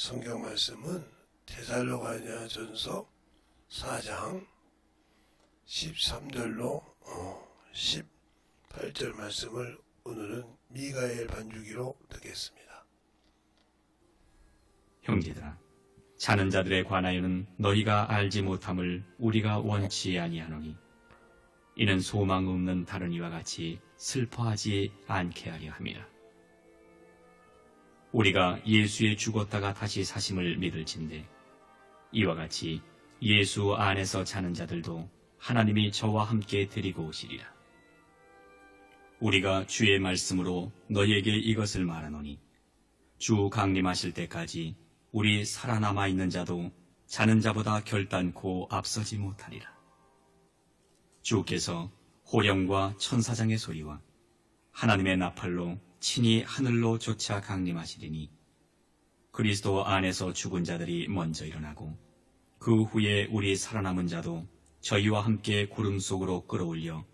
성경 말씀은 데살로가냐전서 4장 13절로 18절 말씀을 오늘은 미가엘 반주기로 듣겠습니다. 형제들아, 자는 자들에 관하여는 너희가 알지 못함을 우리가 원치 아니하노니 이는 소망 없는 다른 이와 같이 슬퍼하지 않게 하려 함이라. 우리가 예수의 죽었다가 다시 사심을 믿을진대 이와 같이 예수 안에서 자는 자들도 하나님이 저와 함께 데리고 오시리라. 우리가 주의 말씀으로 너희에게 이것을 말하노니 주 강림하실 때까지 우리 살아남아 있는 자도 자는 자보다 결단코 앞서지 못하리라. 주께서 호령과 천사장의 소리와 하나님의 나팔로 친히 하늘로 쫓아 강림하시리니 그리스도 안에서 죽은 자들이 먼저 일어나고 그 후에 우리 살아남은 자도 저희와 함께 구름 속으로 끌어올려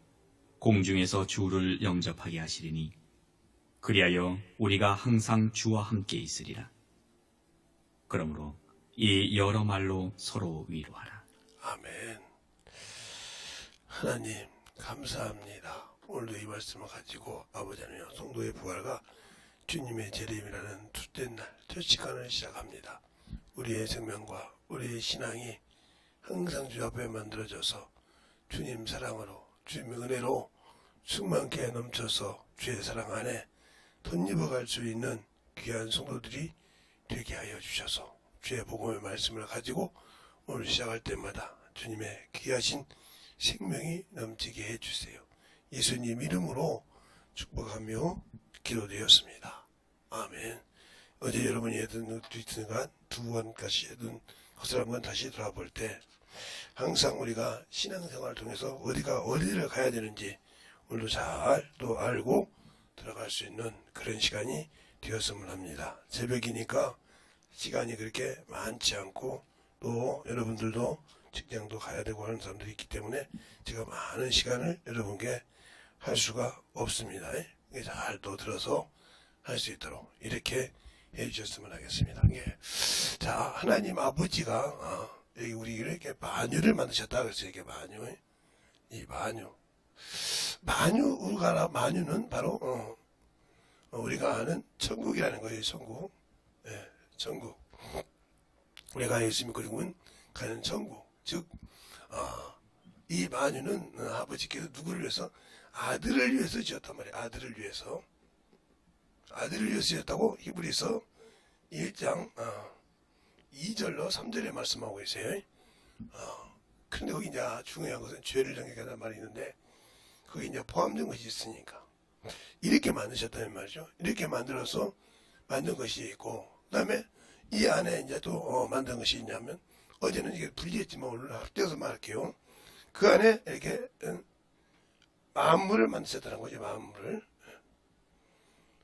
공중에서 주를 영접하게 하시리니 그리하여 우리가 항상 주와 함께 있으리라. 그러므로 이 여러 말로 서로 위로하라. 아멘. 하나님 감사합니다. 오늘도 이 말씀을 가지고 아버지 하나님 성도의 부활과 주님의 재림이라는 둘째 날 첫 시간을 시작합니다. 우리의 생명과 우리의 신앙이 항상 주 앞에 만들어져서 주님 사랑으로 주님의 은혜로 충만케 넘쳐서 주의 사랑 안에 덧입어갈 수 있는 귀한 성도들이 되게 하여 주셔서 주의 복음의 말씀을 가지고 오늘 시작할 때마다 주님의 귀하신 생명이 넘치게 해주세요. 예수님 이름으로 축복하며 기도되었습니다. 아멘. 어제 여러분이 했던 두 번까지 했던 것을 한번 다시 돌아볼 때 항상 우리가 신앙생활을 통해서 어디를 가야 되는지 오늘도 잘 또 알고 들어갈 수 있는 그런 시간이 되었으면 합니다. 새벽이니까 시간이 그렇게 많지 않고 또 여러분들도 직장도 가야 되고 하는 사람들이 있기 때문에 제가 많은 시간을 여러분께 할 수가 없습니다. 잘 또 들어서 할 수 있도록 이렇게 해주셨으면 하겠습니다. 자, 하나님 아버지가 여기 우리를 이렇게 마녀를 만드셨다 그래서 이렇게 마녀, 이 마녀는 바로 우리가 아는 천국이라는 거예요. 천국. 네, 천국. 우리가 예수 믿고 죽으면 가는 천국. 즉, 이 마녀는 아버지께서 누구를 위해서? 아들을 위해서 지었단 말이에요. 아들을 위해서 지었다고 히브리서 1장 2절로 3절에 말씀하고 계세요. 그런데 거기 이제 중요한 것은 죄를 정결하다는 말이 있는데 거기 이제 포함된 것이 있으니까 이렇게 만드셨다는 말이죠. 이렇게 만들어서 만든 것이 있고 그 다음에 이 안에 이제 또 만든 것이 있냐면 어제는 이게 분리했지만 오늘 합쳐서 말할게요. 그 안에 이렇게 만물을 만드셨다는 거죠.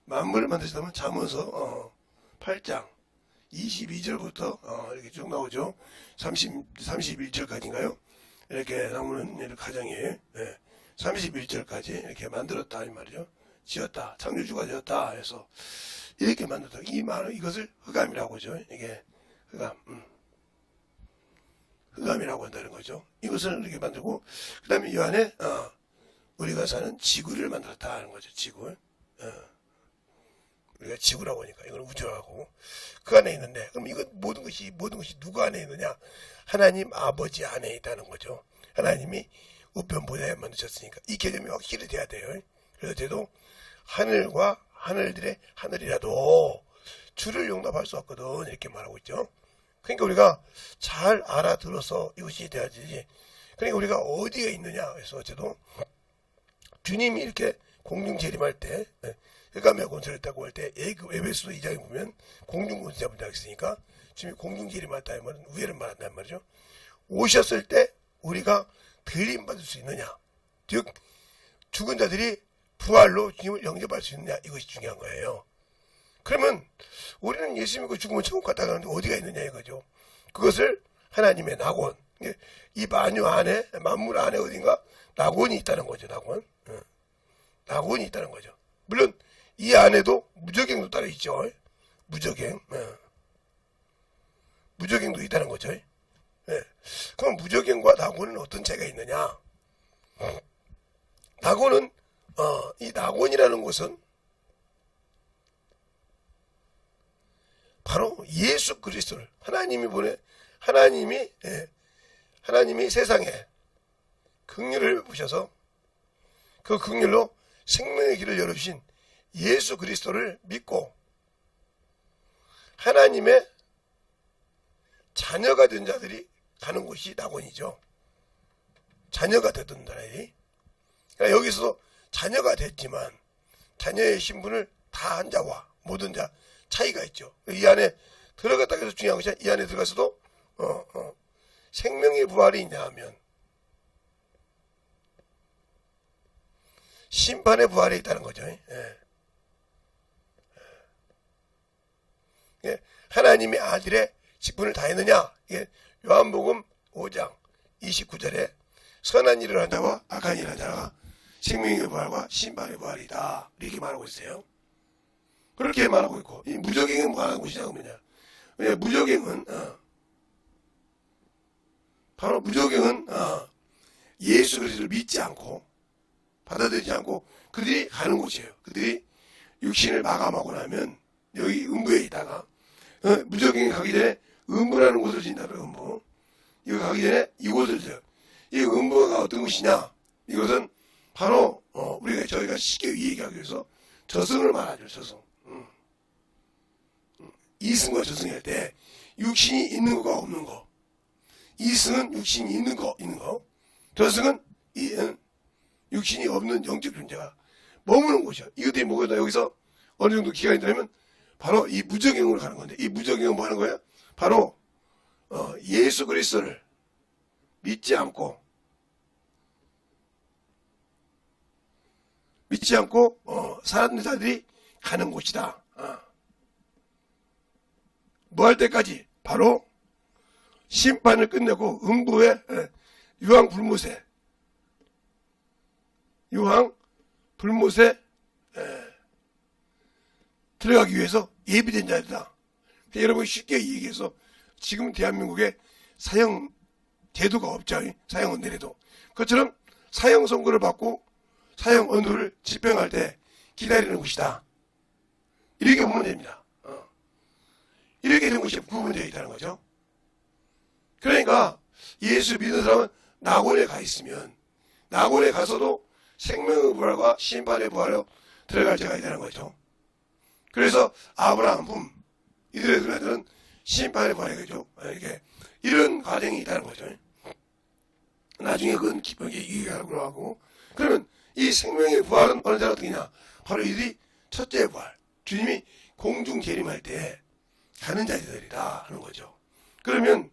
만물을 만드셨다면 잠언서 8장 22절부터 이렇게 쭉 나오죠. 31절까지인가요? 이렇게 나오는 이렇게 가정이에요. 31절까지 이렇게 만들었다 이 말이죠. 지었다. 창조주가 되었다 해서 이렇게 만들었다. 이것을 흑암이라고 하죠. 이게 흑암이라고 한다는 거죠. 이것을 이렇게 만들고 그 다음에 이 안에 우리가 사는 지구를 만들었다 하는 거죠. 지구. 우리가 지구라고 하니까 이건 우주하고 그 안에 있는데 그럼 이건 모든 것이 누구 안에 있느냐? 하나님 아버지 안에 있다는 거죠. 하나님이 우편보좌에 만드셨으니까 이 개념이 확실히 돼야 돼요. 그래서 저도 하늘과 하늘들의 하늘이라도 주를 용납할 수 없거든 이렇게 말하고 있죠. 그러니까 우리가 잘 알아들어서 이것이 돼야지. 그러니까 우리가 어디에 있느냐 그래서 저도 주님이 이렇게 공중 재림할 때 흑암의 권세를 타고 할 때 에베소 2장에 보면 공중 권세 잡은 자가 있으니까 주님이 공중 재림할 때 말은 우회를 말한단 말이죠. 오셨을 때 우리가 들림 받을 수 있느냐, 즉 죽은 자들이 부활로 주님을 영접할 수 있느냐 이것이 중요한 거예요. 그러면 우리는 예수 믿고 죽으면 천국 갔다 가는데 어디가 있느냐 이거죠. 그것을 하나님의 낙원, 이 마녀 안에 만물 안에 어딘가 낙원이 있다는 거죠. 낙원이 있다는 거죠. 물론 이 안에도 무저갱도 따로 있죠. 무저갱. 무적행도 있다는 거죠. 예. 그럼 무적행과 낙원은 어떤 차이가 있느냐? 낙원은 이 낙원이라는 곳은 바로 예수 그리스도를 하나님이 세상에 긍휼을 보셔서 그 긍휼로 생명의 길을 열어주신 예수 그리스도를 믿고 하나님의 자녀가 된 자들이 가는 곳이 낙원이죠. 자녀가 됐던 자들이. 그러니까 여기서도 자녀가 됐지만 자녀의 신분을 다 한 자와 모든 자 차이가 있죠. 이 안에 들어갔다 해서 중요한 것이 이 안에 들어가서도 생명의 부활이 있냐 하면 심판의 부활이 있다는 거죠. 하나님의 아들의 직분을 다했느냐? 이게 요한복음 5장 29절에 선한 일을 한 자와 악한 일을 한 자가 생명의 부활과 심판의 부활이다. 이렇게 말하고 있어요. 그렇게 말하고 있고, 이 무적행은 뭐 하는 곳이냐, 그러냐. 무적행은, 바로 무적행은, 예수 그리스도를 믿지 않고, 받아들이지 않고, 그들이 가는 곳이에요. 그들이 육신을 마감하고 나면, 여기 음부에 있다가, 무적행에 가기 전에 음부라는 곳을 진다는 음부. 이거 가기 전에 이곳을 져요. 이 음부가 어떤 곳이냐? 이것은 바로, 저희가 쉽게 얘기하기 위해서 저승을 말하죠, 저승. 이승과 저승할 때 육신이 있는 거가 없는 거. 이승은 육신이 있는 거. 저승은 육신이 없는 영적 존재가 머무는 곳이야. 이것들이 뭐가 여기서 어느 정도 기간이 되면 바로 이 무적행으로 가는 건데, 이 무적행은 뭐 하는 거예요? 바로 예수 그리스도를 믿지 않고 사는 자들이 가는 곳이다. 뭐 할 때까지? 바로 심판을 끝내고 음부의 유황 불못에 들어가기 위해서 예비된 자들이다. 여러분 쉽게 얘기해서 지금 대한민국에 사형 제도가 없죠. 사형 언내래도. 그것처럼 사형 선고를 받고 사형 언도를 집행할 때 기다리는 곳이다. 이렇게 보면 됩니다. 이렇게 된 곳이 구분되어 있다는 거죠. 그러니까 예수 믿는 사람은 낙원에 가 있으면 낙원에 가서도 생명의 부활과 심판의 부활로 들어갈 자가 있다는 거죠. 그래서 아브라함 이들에 들어가서는 심판의 부활이겠죠. 이렇게 이런 과정이 있다는 거죠. 나중에 그건 깊게 얘기하려고 하고, 그러면 이 생명의 부활은 어느 자가 어떻게냐? 바로 이들이 첫째 부활, 주님이 공중 재림할 때 가는 자들이다 하는 거죠. 그러면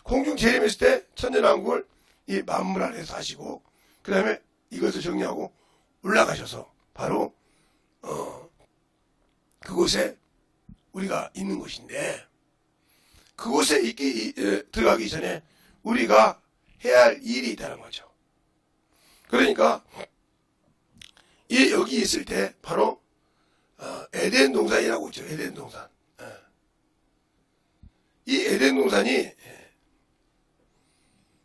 공중 재림했을 때 천년왕국을 이 만물 안에서 하시고, 그 다음에 이것을 정리하고 올라가셔서 바로 그곳에 우리가 있는 곳인데, 그곳에 들어가기 전에 우리가 해야 할 일이 있다는 거죠. 그러니까 여기 있을 때 바로 에덴 동산이라고 있죠. 에덴 동산. 이 에덴 동산이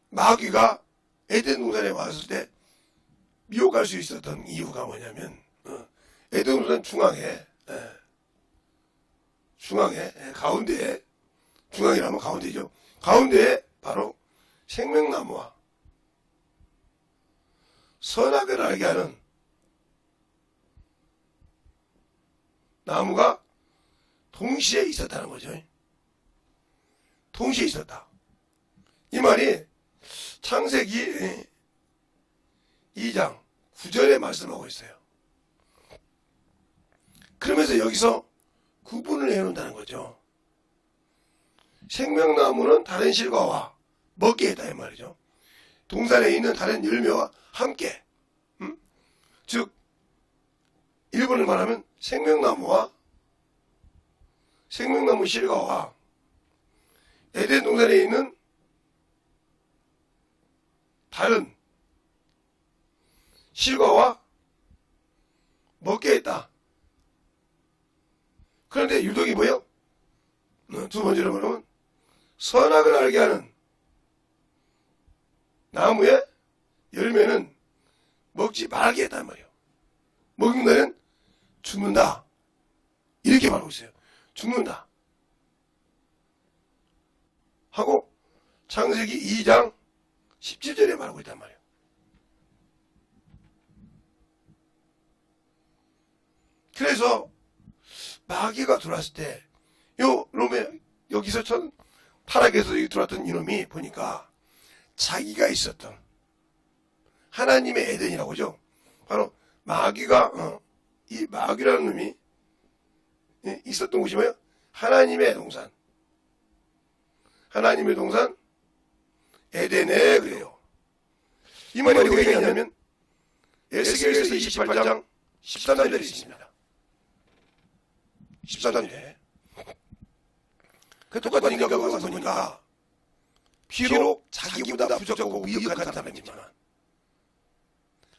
마귀가 에덴 동산에 왔을 때 미혹할 수 있었던 이유가 뭐냐면 에덴 동산 중앙에 가운데에, 중앙이라면 가운데죠. 가운데에 바로 생명나무와 선악을 알게 하는 나무가 동시에 있었다는 거죠. 동시에 있었다. 이 말이 창세기 2장 9절에 말씀하고 있어요. 그러면서 여기서 구분을 해놓는다는 거죠. 생명나무는 다른 실과와 먹게 했다 이 말이죠. 동산에 있는 다른 열매와 함께, 즉 일본을 말하면 생명나무 실과와 에덴 동산에 있는 다른 실과와 먹게 했다. 그런데 유독이 뭐예요? 두 번째로 말하면 선악을 알게 하는 나무의 열매는 먹지 말게 했단 말이에요. 먹는다면 죽는다. 이렇게 말하고 있어요. 죽는다. 하고 창세기 2장 17절에 말하고 있단 말이에요. 그래서 마귀가 들어왔을 때 요 놈의 여기서 타락에서 들어왔던 이놈이 보니까 자기가 있었던 하나님의 에덴이라고 하죠. 바로 마귀가 이 마귀라는 놈이 있었던 곳이 뭐예요? 하나님의 동산. 하나님의 동산 에덴에 그래요. 이 말이 어디가 있냐면 에스겔서 28장 13절에 있습니다. 13절에 그 똑같은 인격과 가서 보니까 비록 자기보다 부족하고 위협한 사람이지만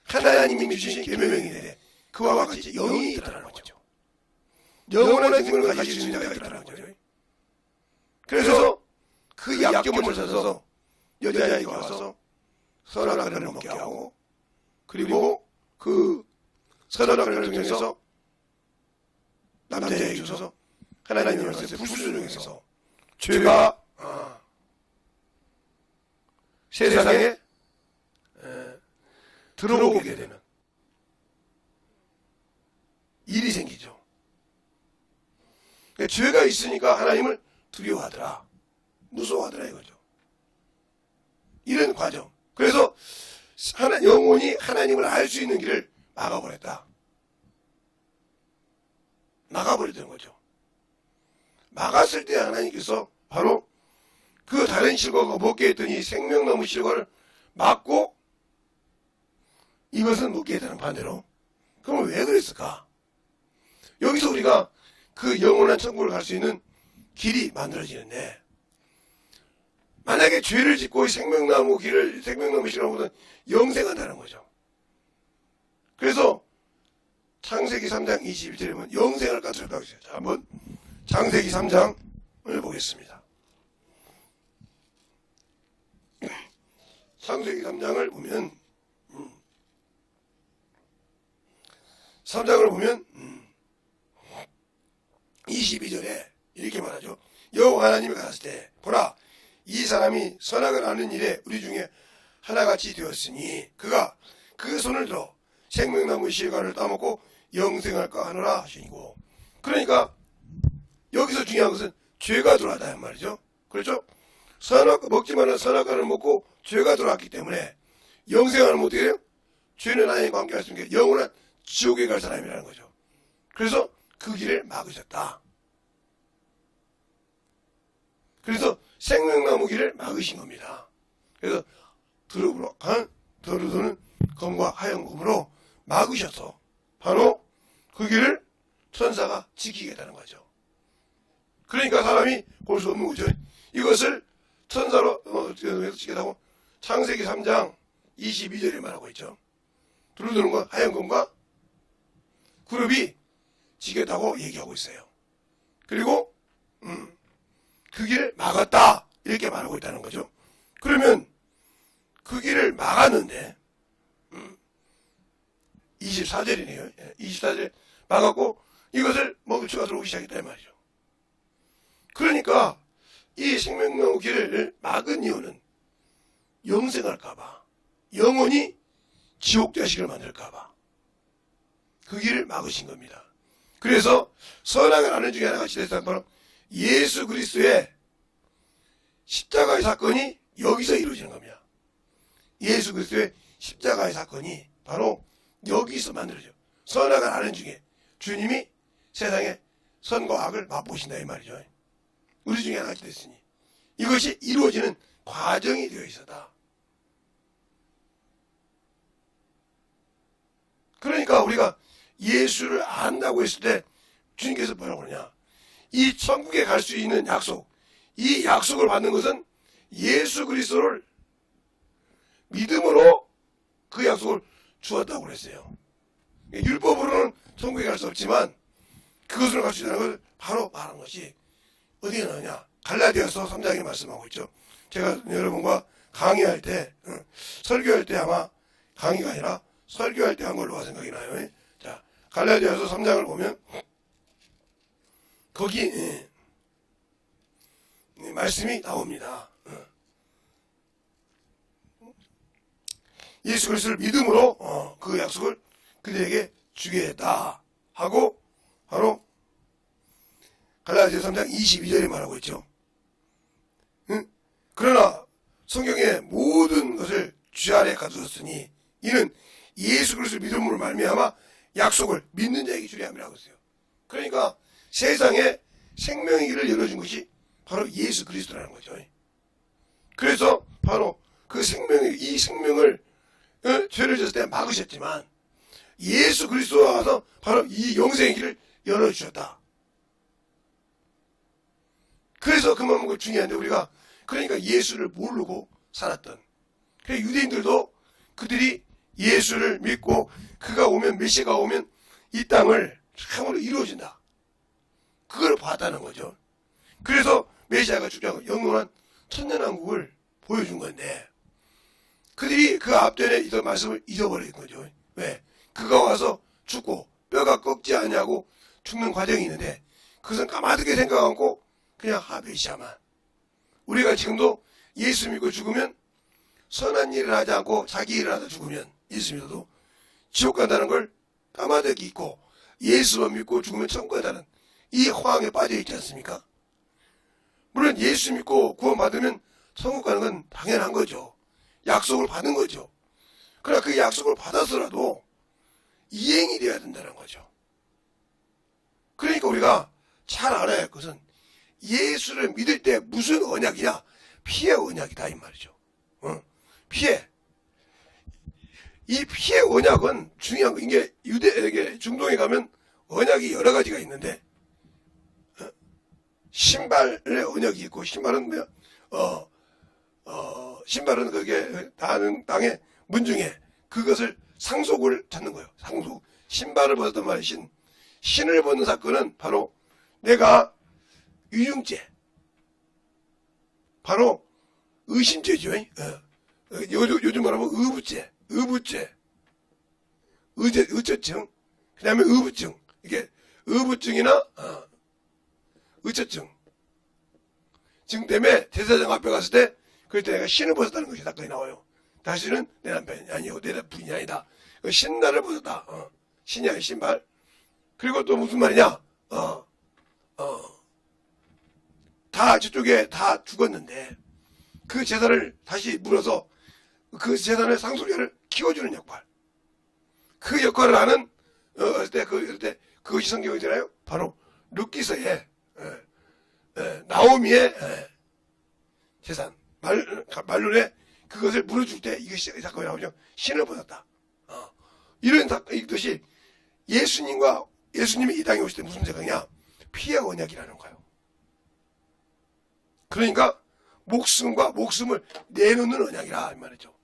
하나님이 주신 계명이 그와 같이 영이 있다는 거죠. 영원한 생명을 가질 수 있는 자가 있다는 거죠. 그래서 그 약점을 써서 여자아이가 와서 선악과를 먹게 하고 그리고 그 선악과를 통해서 남자에게 줘서 하나님의 말씀에 불순종해서 죄가 세상에 들어오게 되는 일이 생기죠. 그러니까 죄가 있으니까 하나님을 두려워하더라. 무서워하더라 이거죠. 이런 과정. 그래서 영혼이 하나님을 알 수 있는 길을 막아버렸다. 막아버리는 거죠. 막았을 때 하나님께서 바로 그 다른 실과가 먹게 했던 이 생명나무 실과를 막고 이것은 먹게 했다는 반대로. 그럼 왜 그랬을까? 여기서 우리가 그 영원한 천국을 갈 수 있는 길이 만들어지는데 만약에 죄를 짓고 생명나무 실과를 먹으면 영생한다는 거죠. 그래서 창세기 3장 21절에 보면 영생을 까투렸다고 했어요. 자, 한번 창세기 3장을 보겠습니다. 창세기 3장을 보면 3장을 보면 22절에 이렇게 말하죠. 여호와 하나님이 가셨을 때 보라 이 사람이 선악을 아는 일에 우리 중에 하나같이 되었으니 그가 그 손을 들어 생명나무 실과를 따먹고 영생할까 하노라 하시고. 그러니까 여기서 중요한 것은 죄가 들어왔다는 말이죠. 그렇죠? 먹지 말라는 선악과를 먹고 죄가 들어왔기 때문에 영생하면 어떻게 해요? 죄는 하나님과 함께 할 수 있는 게 영원한 지옥에 갈 사람이라는 거죠. 그래서 그 길을 막으셨다. 그래서 생명나무 길을 막으신 겁니다. 그래서 더러도는 검과 하얀 검으로 막으셔서 바로 그 길을 천사가 지키겠다는 거죠. 그러니까 사람이 볼 수 없는 거죠. 이것을 천사로 지키겠다고 창세기 3장 22절에 말하고 있죠. 두루두는 건 하얀 검과 그룹이 지겠다고 얘기하고 있어요. 그리고 그 길을 막았다 이렇게 말하고 있다는 거죠. 그러면 그 길을 막았는데 24절이네요. 24절에 막았고 이것을 먹을 수가 들어오기 시작했단 말이죠. 그러니까 이 생명나무 길을 막은 이유는 영생할까봐, 영원히 지옥 자식을 만들까봐 그 길을 막으신 겁니다. 그래서 선악을 아는 중에 하나가 시대상 바로 예수 그리스도의 십자가의 사건이 여기서 이루어지는 겁니다. 예수 그리스도의 십자가의 사건이 바로 여기서 만들어져. 선악을 아는 중에 주님이 세상에 선과 악을 맛보신다 이 말이죠. 우리 중에 하나가 됐으니 이것이 이루어지는 과정이 되어 있었다. 그러니까 우리가 예수를 안다고 했을 때 주님께서 뭐라고 그러냐. 이 천국에 갈 수 있는 약속, 이 약속을 받는 것은 예수 그리스도를 믿음으로 그 약속을 주었다고 그랬어요. 율법으로는 천국에 갈 수 없지만 그것으로 갈 수 있다는 것을 바로 말한 것이 어디에 나오냐. 갈라디아서 3장에 말씀하고 있죠. 제가 여러분과 강의할 때, 설교할 때 아마 강의가 아니라 설교할 때 한 걸로 생각이 나요. 자, 갈라디아서 3장을 보면 거기 말씀이 나옵니다. 예수 그리스도를 믿음으로 그 약속을 그들에게 주겠다 하고 바로 갈라디아서 3장 22절에 말하고 있죠. 그러나 성경의 모든 것을 주 아래 가두었으니 이는 예수 그리스도를 믿음으로 말미암아 약속을 믿는 자에게 주려 함이라고 했어요. 그러니까 세상에 생명의 길을 열어준 것이 바로 예수 그리스도라는 거죠. 그래서 바로 그 이 생명을 죄를 졌을 때 막으셨지만 예수 그리스도가 와서 바로 이 영생의 길을 열어주셨다. 그래서 그만큼 중요한데 우리가 그러니까 예수를 모르고 살았던 유대인들도 그들이 예수를 믿고 그가 오면 메시아가 오면 이 땅을 참으로 이루어진다. 그걸 봤다는 거죠. 그래서 메시아가 주장한 영원한 천년왕국을 보여준 건데 그들이 그 앞전에 있던 말씀을 잊어버린 거죠. 왜? 그가 와서 죽고 뼈가 꺾지 않냐고 죽는 과정이 있는데 그것은 까마득하게 생각하고 그냥 메시아만. 우리가 지금도 예수 믿고 죽으면 선한 일을 하지 않고 자기 일을 하다 죽으면 예수 믿어도 지옥 간다는 걸 까마득히 잊고 예수만 믿고 죽으면 천국 간다는 이 허황에 빠져 있지 않습니까? 물론 예수 믿고 구원받으면 천국 가는 건 당연한 거죠. 약속을 받은 거죠. 그러나 그 약속을 받아서라도 이행이 되어야 된다는 거죠. 그러니까 우리가 잘 알아야 할 것은 예수를 믿을 때 무슨 언약이냐? 피의 언약이다 이 말이죠. 피해. 이 피의 언약은 중요한 거. 이게 유대에게 중동에 가면 언약이 여러 가지가 있는데 신발의 언약이 있고 신발은 신발은 그게 땅의 문중에 그것을 상속을 찾는 거예요. 상속. 신발을 벗었단 말이야. 신을 벗는 사건은 바로 내가 유증죄. 바로 의심죄죠. 요즘 말하면 의부죄. 의처증. 그 다음에 의부증. 이게 의부증이나 의처증. 증 때문에 제사장 앞에 갔을 때 그럴 때 내가 신을 벗었다는 것이 사건이 나와요. 다시는 내 남편이 아니고 내 부인이 아니다. 신날을 벗었다. 신이 아닌 신발. 그리고 또 무슨 말이냐? 다 저쪽에 다 죽었는데 그 제사를 다시 물어서 그 제사의 상속자를 키워주는 역할. 그 역할을 하는 그럴 때 그것이 성경이잖아요. 바로 룻기서의 나오미의 재산 말론에 그것을 물어줄 때 이것이 사건이 나오죠. 신을 벗었다. 이런 것이 예수님이 이 땅에 오실 때 무슨 생각이냐? 피의 언약이라는 거예요. 그러니까 목숨을 내놓는 언약이라 이 말이죠.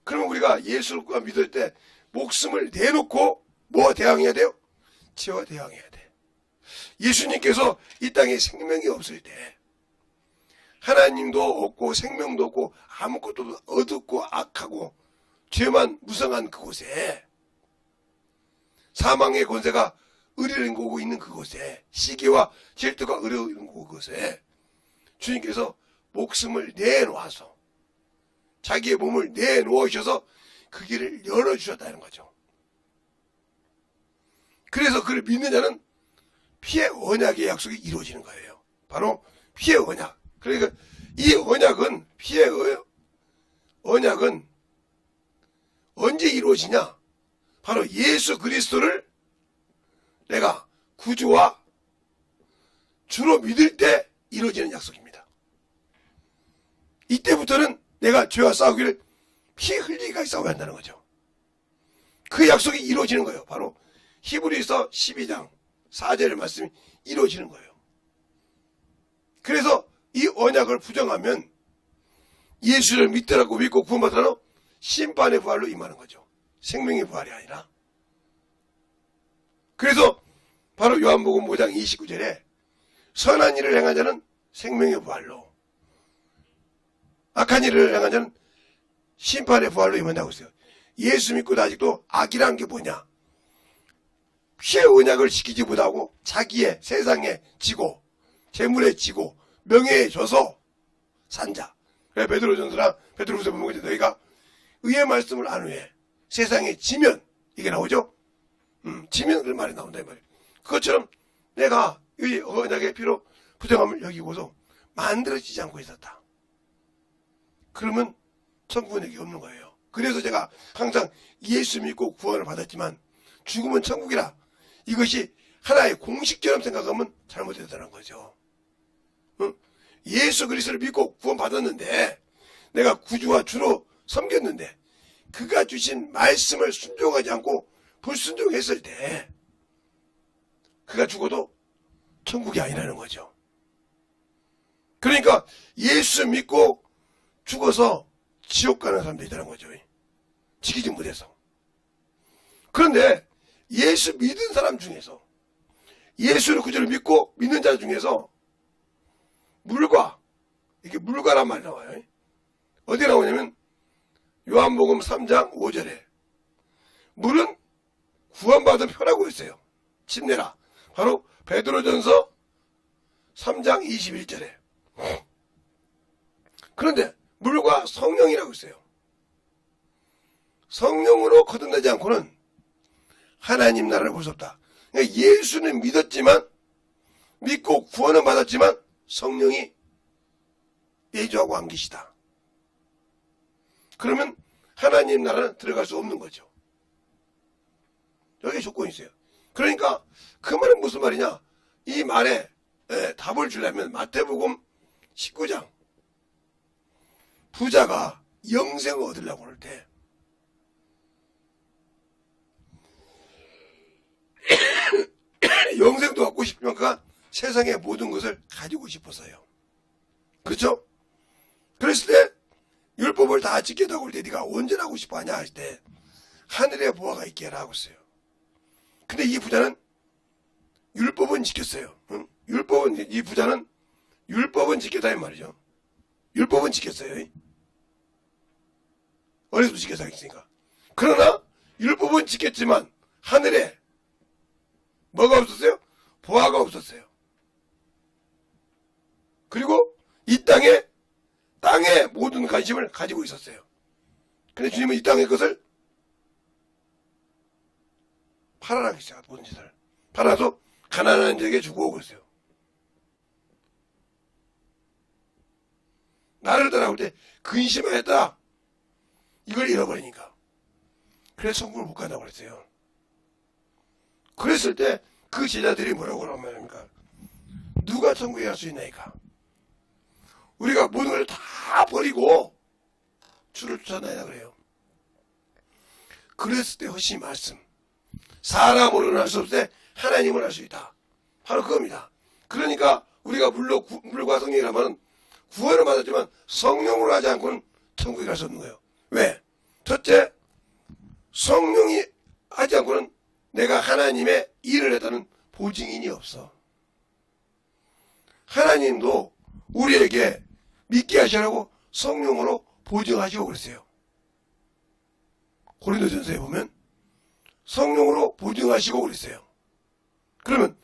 그러면 우리가 예수를 믿을 때 목숨을 내놓고 뭐와 대항해야 돼요? 죄와 대항해야 돼. 예수님께서 이 땅에 생명이 없을 때 하나님도 없고 생명도 없고 아무것도 어둡고 악하고 죄만 무성한 그곳에 사망의 권세가 으르렁거리고 있는 그곳에 시기와 질투가 으르렁거리는 그곳에 주님께서 목숨을 내놓아서 자기의 몸을 내놓으셔서 그 길을 열어주셨다는 거죠. 그래서 그를 믿는 자는 피의 언약의 약속이 이루어지는 거예요. 바로 피의 언약. 그러니까 이 언약은 피의 언약은 언제 이루어지냐? 바로 예수 그리스도를 내가 구주와 주로 믿을 때 이루어지는 약속입니다. 이때부터는 내가 죄와 싸우기를 피 흘리기까지 싸워야 한다는 거죠. 그 약속이 이루어지는 거예요. 바로 히브리서 12장 4절의 말씀이 이루어지는 거예요. 그래서 이 언약을 부정하면 예수를 믿더라고 믿고 구원받더라도 심판의 부활로 임하는 거죠. 생명의 부활이 아니라. 그래서 바로 요한복음 5장 29절에 선한 일을 행한 자는 생명의 부활로, 악한 일을 향한 자는 심판의 부활로 임한다고 했어요. 예수 믿고도 아직도 악이란 게 뭐냐? 피의 언약을 지키지 못하고 자기의 세상에 지고 재물에 지고 명예에 져서 산자. 그래 베드로전서랑 베드로후서 보면 너희가 의의 말씀을 안 후에 세상에 지면 이게 나오죠. 지면 그런 말이 나온다 이 말이에요. 그것처럼 내가 의 언약의 피로 부정함을 여기고서 만들어지지 않고 있었다. 그러면 천국은 여기 없는 거예요. 그래서 제가 항상 예수 믿고 구원을 받았지만 죽으면 천국이라 이것이 하나의 공식처럼 생각하면 잘못됐다는 거죠. 예수 그리스도를 믿고 구원 받았는데 내가 구주와 주로 섬겼는데 그가 주신 말씀을 순종하지 않고 불순종했을 때 그가 죽어도 천국이 아니라는 거죠. 그러니까 예수 믿고 죽어서 지옥 가는 사람들이 있다는 거죠. 지키지 못해서. 그런데 예수 믿은 사람 중에서 예수를 구주를 믿고 믿는 자 중에서 물과 이게 물과란 말이 나와요. 어디 나오냐면 요한복음 3장 5절에 물은 구원받은 표라고 했어요. 침례라. 바로 베드로전서 3장 21절에. 그런데 물과 성령이라고 했어요. 성령으로 거듭나지 않고는 하나님 나라를 볼 수 없다. 그러니까 예수는 믿었지만 믿고 구원은 받았지만 성령이 내주하고 안 계시다. 그러면 하나님 나라는 들어갈 수 없는 거죠. 여기 조건이 있어요. 그러니까 그 말은 무슨 말이냐? 이 말에 답을 주려면 마태복음 19장 부자가 영생을 얻으려고 할 때 영생도 얻고 싶으면 그가 세상의 모든 것을 가지고 싶었어요. 그렇죠? 그랬을 때 율법을 다 지켰다고 할 때 네가 언제라고 싶어하냐 할 때 하늘의 보화가 있게 하라고 했어요. 근데 이 부자는 율법은 지켰어요. 응? 이 부자는 율법은 지켰다 이 말이죠. 율법은 지켰어요. 어려서부터 지켜서 하겠으니까. 그러나 율법은 지켰지만 하늘에 뭐가 없었어요? 보화가 없었어요. 그리고 이 땅에 모든 관심을 가지고 있었어요. 근데 주님은 이 땅의 것을 팔아라 했어요. 모든 짓을 팔아서 가난한 자에게 주고 오고 있어요. 나를 따라올 때 근심하였다. 이걸 잃어버리니까. 그래서 천국을 못 간다고 그랬어요. 그랬을 때 그 제자들이 뭐라고 하란 말입니까? 누가 천국에 갈 수 있나이까? 우리가 모든 걸 다 버리고 주를 쫓아내야 그래요. 그랬을 때 허시 말씀. 사람으로는 할 수 없을 때 하나님을 할 수 있다. 바로 그겁니다. 그러니까 우리가 물과 성령이라면 구원을 받았지만 성령으로 하지 않고는 천국에 갈 수 없는 거예요. 왜? 첫째, 성령이 하지 않고는 내가 하나님의 일을 했다는 보증인이 없어. 하나님도 우리에게 믿게 하시라고 성령으로 보증하시고 그랬어요. 고린도전서에 보면 성령으로 보증하시고 그랬어요. 그러면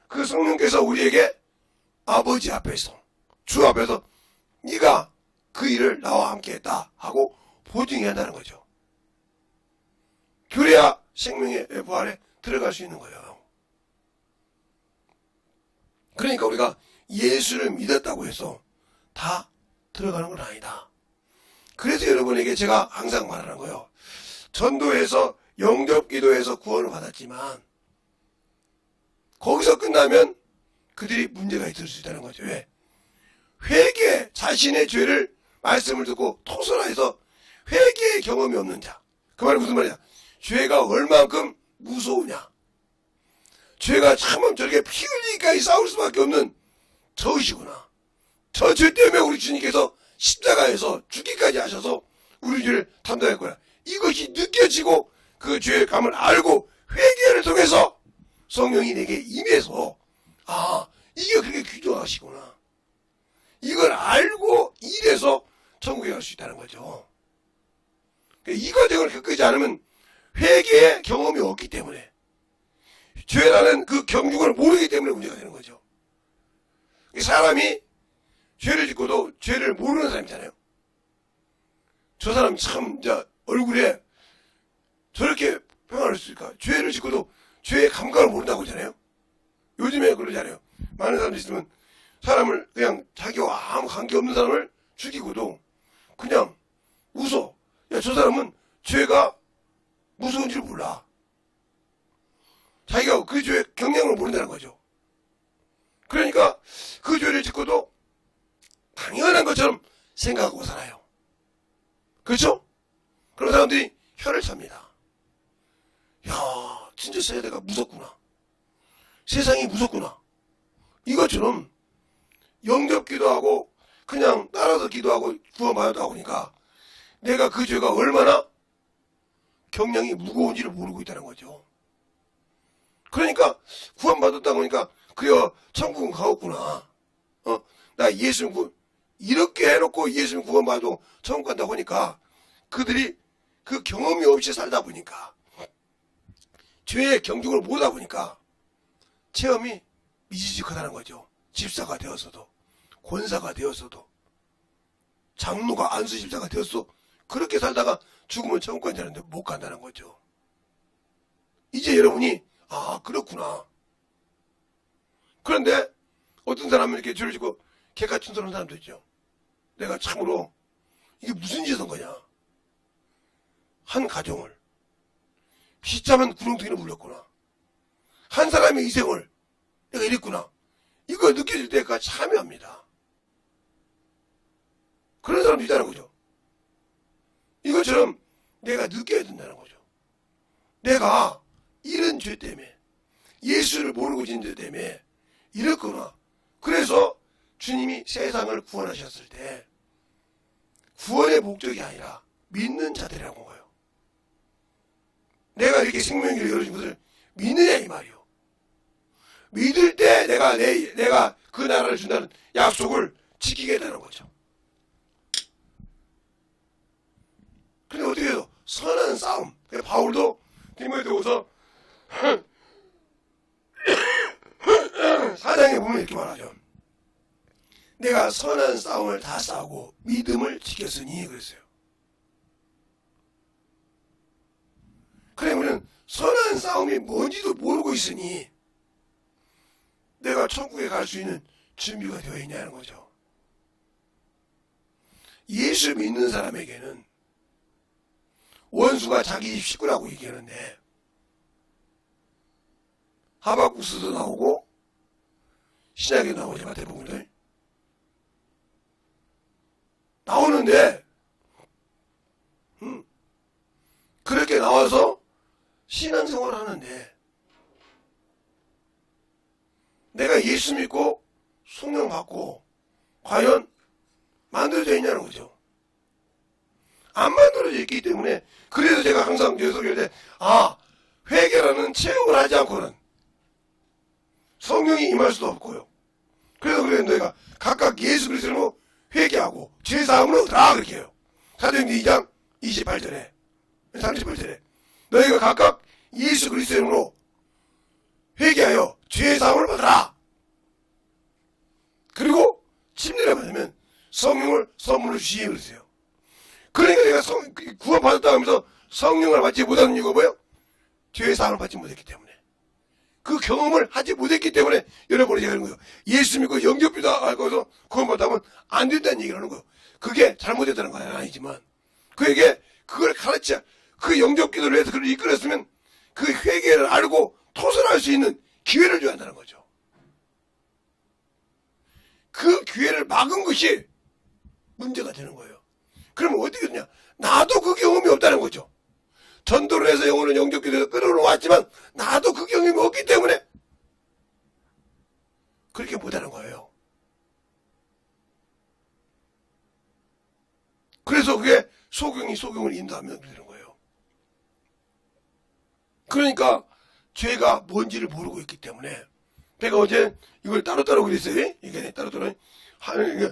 그 성령께서 우리에게 아버지 앞에서 주 앞에서 네가 그 일을 나와 함께 했다 하고 보증해야 한다는 거죠. 그래야 생명의 부활에 들어갈 수 있는 거예요. 그러니까 우리가 예수를 믿었다고 해서 다 들어가는 건 아니다. 그래서 여러분에게 제가 항상 말하는 거예요. 전도해서 영접기도해서 구원을 받았지만 거기서 끝나면 그들이 문제가 있을 수 있다는 거죠. 왜? 회개, 자신의 죄를 말씀을 듣고 토설해서 회개의 경험이 없는 자. 그 말은 무슨 말이냐? 죄가 얼만큼 무서우냐? 죄가 참 저렇게 피 흘리기까지 싸울 수밖에 없는 저의시구나. 저 죄 때문에 우리 주님께서 십자가에서 죽기까지 하셔서 우리 죄를 담당할 거야. 이것이 느껴지고 그 죄의 감을 알고 회개를 통해서 성령이 내게 임해서 이게 그렇게 귀중하시구나. 이걸 알고 이래서 천국에 갈 수 있다는 거죠. 이 과정을 겪지 않으면 회개의 경험이 없기 때문에, 죄라는 그 경중을 모르기 때문에 문제가 되는 거죠. 사람이 죄를 짓고도 죄를 모르는 사람이잖아요. 저 사람 참 얼굴에 저렇게 평안할 수 있을까? 죄를 짓고도 죄의 감각을 모른다고 하잖아요. 요즘에 그러잖아요. 많은 사람들이 있으면 사람을 그냥 자기와 아무 관계없는 사람을 죽이고도 그냥 웃어. 야, 저 사람은 죄가 무서운지를 몰라. 자기가 그 죄의 경량을 모른다는 거죠. 그러니까 그 죄를 짓고도 당연한 것처럼 생각하고 살아요. 그렇죠? 그런 사람들이 혀를 찹니다. 야, 진짜 세대가 무섭구나. 세상이 무섭구나. 이것처럼 영접 기도하고 그냥 따라서 기도하고 구원받았다 보니까 내가 그 죄가 얼마나 경량이 무거운지를 모르고 있다는 거죠. 그러니까 구원받았다 보니까 그래 천국은 가겠구나. 나 예수님 이렇게 해놓고 예수님 구원받고 천국 간다 보니까 그들이 그 경험이 없이 살다 보니까 죄의 경중을 모르다 보니까 체험이 미지직하다는 거죠. 집사가 되었어도 권사가 되었어도 장로가 안수집사가 되었어 그렇게 살다가 죽으면 천국 간다는데 못 간다는 거죠. 이제 여러분이 그렇구나. 그런데 어떤 사람은 이렇게 죄를 짓고 개가춘선한 사람도 있죠. 내가 참으로 이게 무슨 짓을 한 거냐. 한 가정을 비참한 구렁텅이로 물렸구나. 한 사람의 희생을 내가 이랬구나. 이거 느껴질 때가 참여합니다. 그런 사람도 있다는 거죠. 이것처럼 내가 느껴야 된다는 거죠. 내가 이런 죄 때문에 예수를 모르고 진 죄 때문에 이랬구나. 그래서 주님이 세상을 구원하셨을 때 구원의 목적이 아니라 믿는 자들이라고 거예요. 내가 이렇게 생명길을 열어준 것을 믿느냐 이 말이요. 믿을 때 내가 그 나라를 준다는 약속을 지키게 되는 거죠. 근데 어떻게 해서 선한 싸움. 바울도 디모데후서 4장에 보면 이렇게 말하죠. 내가 선한 싸움을 다 싸우고 믿음을 지켰으니 그랬어요. 그래 우리는 선한 싸움이 뭔지도 모르고 있으니 내가 천국에 갈 수 있는 준비가 되어 있냐는 거죠. 예수 믿는 사람에게는 원수가 자기 식구라고 얘기하는데 하박국스도 나오고 신약에 나오죠. 마태복음들 나오는데 그렇게 나와서 신앙생활을 하는데 내가 예수 믿고 성령 받고 과연 만들어져 있냐는 거죠. 안 만들어져 있기 때문에 그래서 제가 항상 설교할 때 회개라는 체험을 하지 않고는 성령이 임할 수도 없고요. 그래서 너희가 각각 예수 그리스도로 회개하고 죄사함을 얻으라 그렇게 해요. 사도행전 2장 28절에 38절에 너희가 각각 예수 그리스도로 회개하여 죄사함을 받으라. 그리고 침례를 받으면 성령을 선물로 주시에 그랬어요. 그러니까 내가 구원받았다 하면서 성령을 받지 못하는 이유가 뭐예요? 죄사함을 받지 못했기 때문에. 그 경험을 하지 못했기 때문에 여러분이 얘기하는 거예요. 예수 믿고 영접기도 하고서 구원받다면 안 된다는 얘기를 하는 거예요. 그게 잘못됐다는 건 아니지만 그에게 그걸 가르쳐 그 영접기도를 해서 그를 이끌었으면 그 회개를 알고 토설할 수 있는 기회를 줘야 한다는 거죠. 그 기회를 막은 것이 문제가 되는 거예요. 그러면 어떻게 되냐? 나도 그 경험이 없다는 거죠. 전도를 해서 영혼은 영접기도에서 끌어올라왔지만 나도 그 경험이 없기 때문에 그렇게 못하는 거예요. 그래서 그게 소경을 인도하면 되는 거예요. 그러니까 죄가 뭔지를 모르고 있기 때문에 제가 어제 이걸 따로따로 그렸어요. 이게 따로따로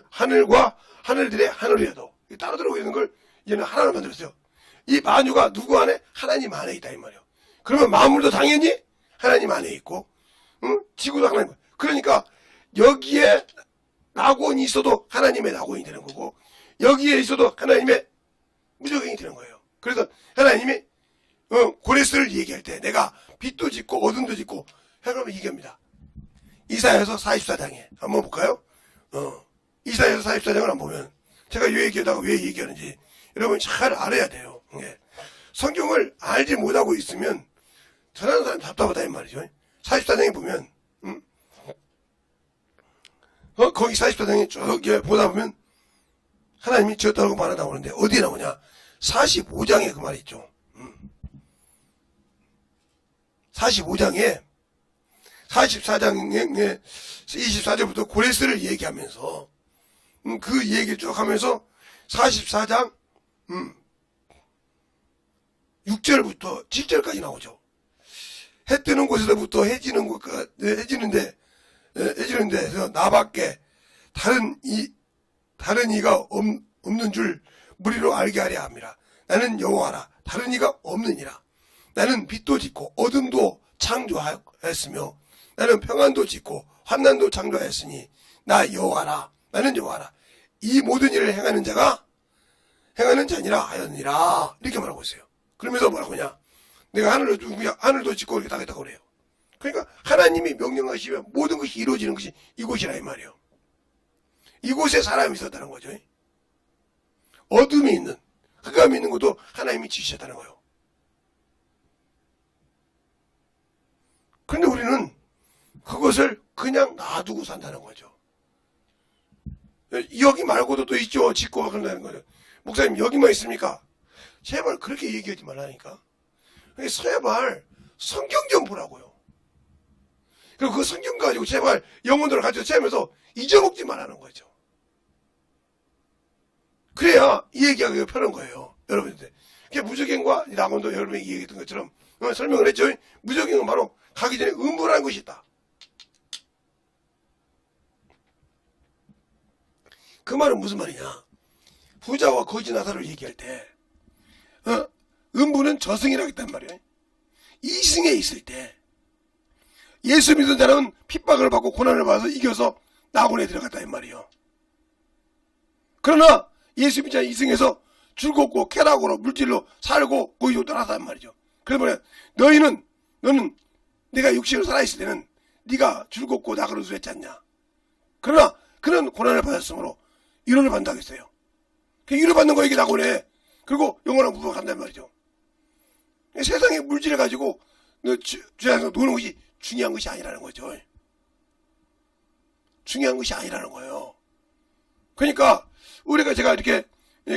하늘과 하늘들의 하늘이라도 따로따로 그리는 걸 이제는 하나로 만들었어요. 이 만유가 누구 안에? 하나님 안에 있다 이 말이에요. 그러면 만물도 당연히 하나님 안에 있고, 지구도 하나님. 그러니까 여기에 낙원이 있어도 하나님의 낙원이 되는 거고, 여기에 있어도 하나님의 무적행이 되는 거예요. 그래서 하나님이 고레스를 얘기할 때 내가 빛도 짓고 어둠도 짓고 그러면 얘기합니다. 이사야서 44장에 한번 볼까요? 이사야서 44장을 한번 보면 제가 이 얘기하다가 왜 얘기하는지 여러분 잘 알아야 돼요. 예. 성경을 알지 못하고 있으면 전하는 사람 답답하다 이 말이죠. 44장에 보면 거기 44장에 쭉 보다 보면 하나님이 지었다고 말이 나오는데 어디에 나오냐? 45장에 그 말이 있죠. 45장에 44장에 24절부터 고레스를 얘기하면서 그 얘기를 쭉 하면서 44장 6절부터 7절까지 나오죠. 해 뜨는 곳에서부터 해지는 곳까지 해지는데 나밖에 다른 이가 없는 줄 무리로 알게 하려 함이라. 나는 여호와라. 다른 이가 없느니라. 나는 빛도 짓고 어둠도 창조하였으며 나는 평안도 짓고 환난도 창조하였으니 나 여호와라. 나는 여호와라. 이 모든 일을 행하는 자니라 하였느니라. 이렇게 말하고 있어요. 그러면서 뭐라고 하냐? 내가 하늘도 짓고 이렇게 하겠다고 그래요. 그러니까 하나님이 명령하시면 모든 것이 이루어지는 것이 이곳이라 이 말이에요. 이곳에 사람이 있었다는 거죠. 어둠이 있는, 흑암이 있는 것도 하나님이 지으셨다는 거예요. 그런데 우리는 그것을 그냥 놔두고 산다는 거죠. 여기 말고도 또 있죠. 짓고 그런다는 거죠. 목사님 여기만 있습니까? 제발 그렇게 얘기하지 말라니까. 제발 성경 좀 보라고요. 그리고 그 성경 가지고 제발 영혼들을 가지고 채우면서 잊어먹지 말라는 거죠. 그래야 이 얘기하기가 편한 거예요. 여러분들. 무적행과 낙원도 여러분이 얘기했던 것처럼 설명을 했죠. 무적행은 바로 가기 전에 음부라는 것이 있다. 그 말은 무슨 말이냐? 부자와 거지 나사를 얘기할 때 음부는 저승이라고 했단 말이에요. 이승에 있을 때 예수 믿는 사람은 핍박을 받고 고난을 받아서 이겨서 낙원에 들어갔다 이 말이에요. 그러나 예수 믿자 이승에서 즐겁고 쾌락으로 물질로 살고 거기로 떠났단 말이죠. 그래서 너는 내가 육신으로 살아있을 때는 네가 즐겁고 낙으로 수했지 않냐. 그러나 그는 고난을 받았으므로 위로를 받는다고 했어요. 위로 받는 거에 이게 낙원에 그리고 영원한 부부가 간단 말이죠. 세상의 물질을 가지고 주야에서 노는 것이 중요한 것이 아니라는 거죠. 중요한 것이 아니라는 거예요. 그러니까 제가 이렇게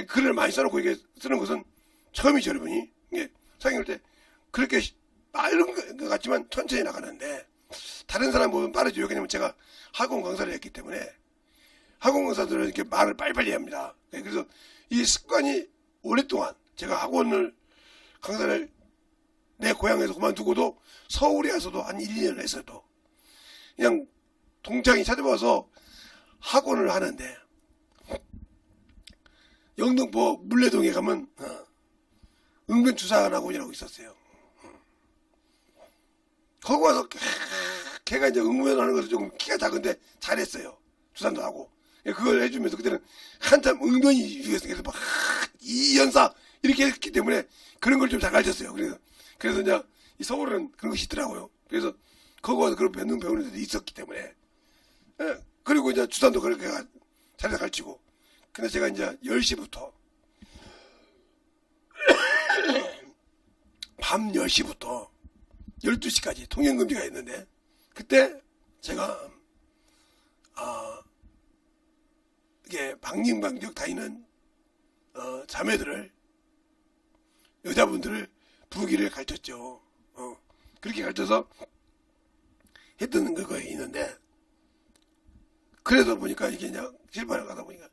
글을 많이 써놓고 이게 쓰는 것은 처음이죠, 여러분이. 성경일 때 그렇게 빠른 것 같지만 천천히 나가는데 다른 사람 보면 빠르죠. 왜냐면 제가 학원 강사를 했기 때문에 학원 강사들은 이렇게 말을 빨리빨리 합니다. 그래서 이 습관이 오랫동안 제가 학원을 강사를 내 고향에서 그만두고도 서울에 와서도 한 1, 2년을 했어도 그냥 동창이 찾아와서 학원을 하는데 영등포 물레동에 가면 응급주사학원이라고 있었어요. 거기 와서 걔가 이제 응급하는 것도 조금 키가 작은데 잘했어요. 주산도 하고 그걸 해주면서 그때는 한참 응변이 유행했어요. 그래서 막 이연사 이렇게 했기 때문에 그런 걸 좀 잘 가르쳤어요. 그래서 이제 이 서울은 그런 것이 있더라고요. 그래서 거기 와서 그런 배우는 애들이 있었기 때문에 그리고 이제 주산도 그렇게 잘해서 가르치고 근데 제가 이제 10시부터 밤 10시부터 12시까지 통행금지가 있는데 그때 제가 이게 방림방적 다니는 자매들을 여자분들을 부르기를 가르쳤죠. 그렇게 가르쳐서 했던 거가 있는데 그래서 보니까 이게 그냥 칠판을 가다 보니까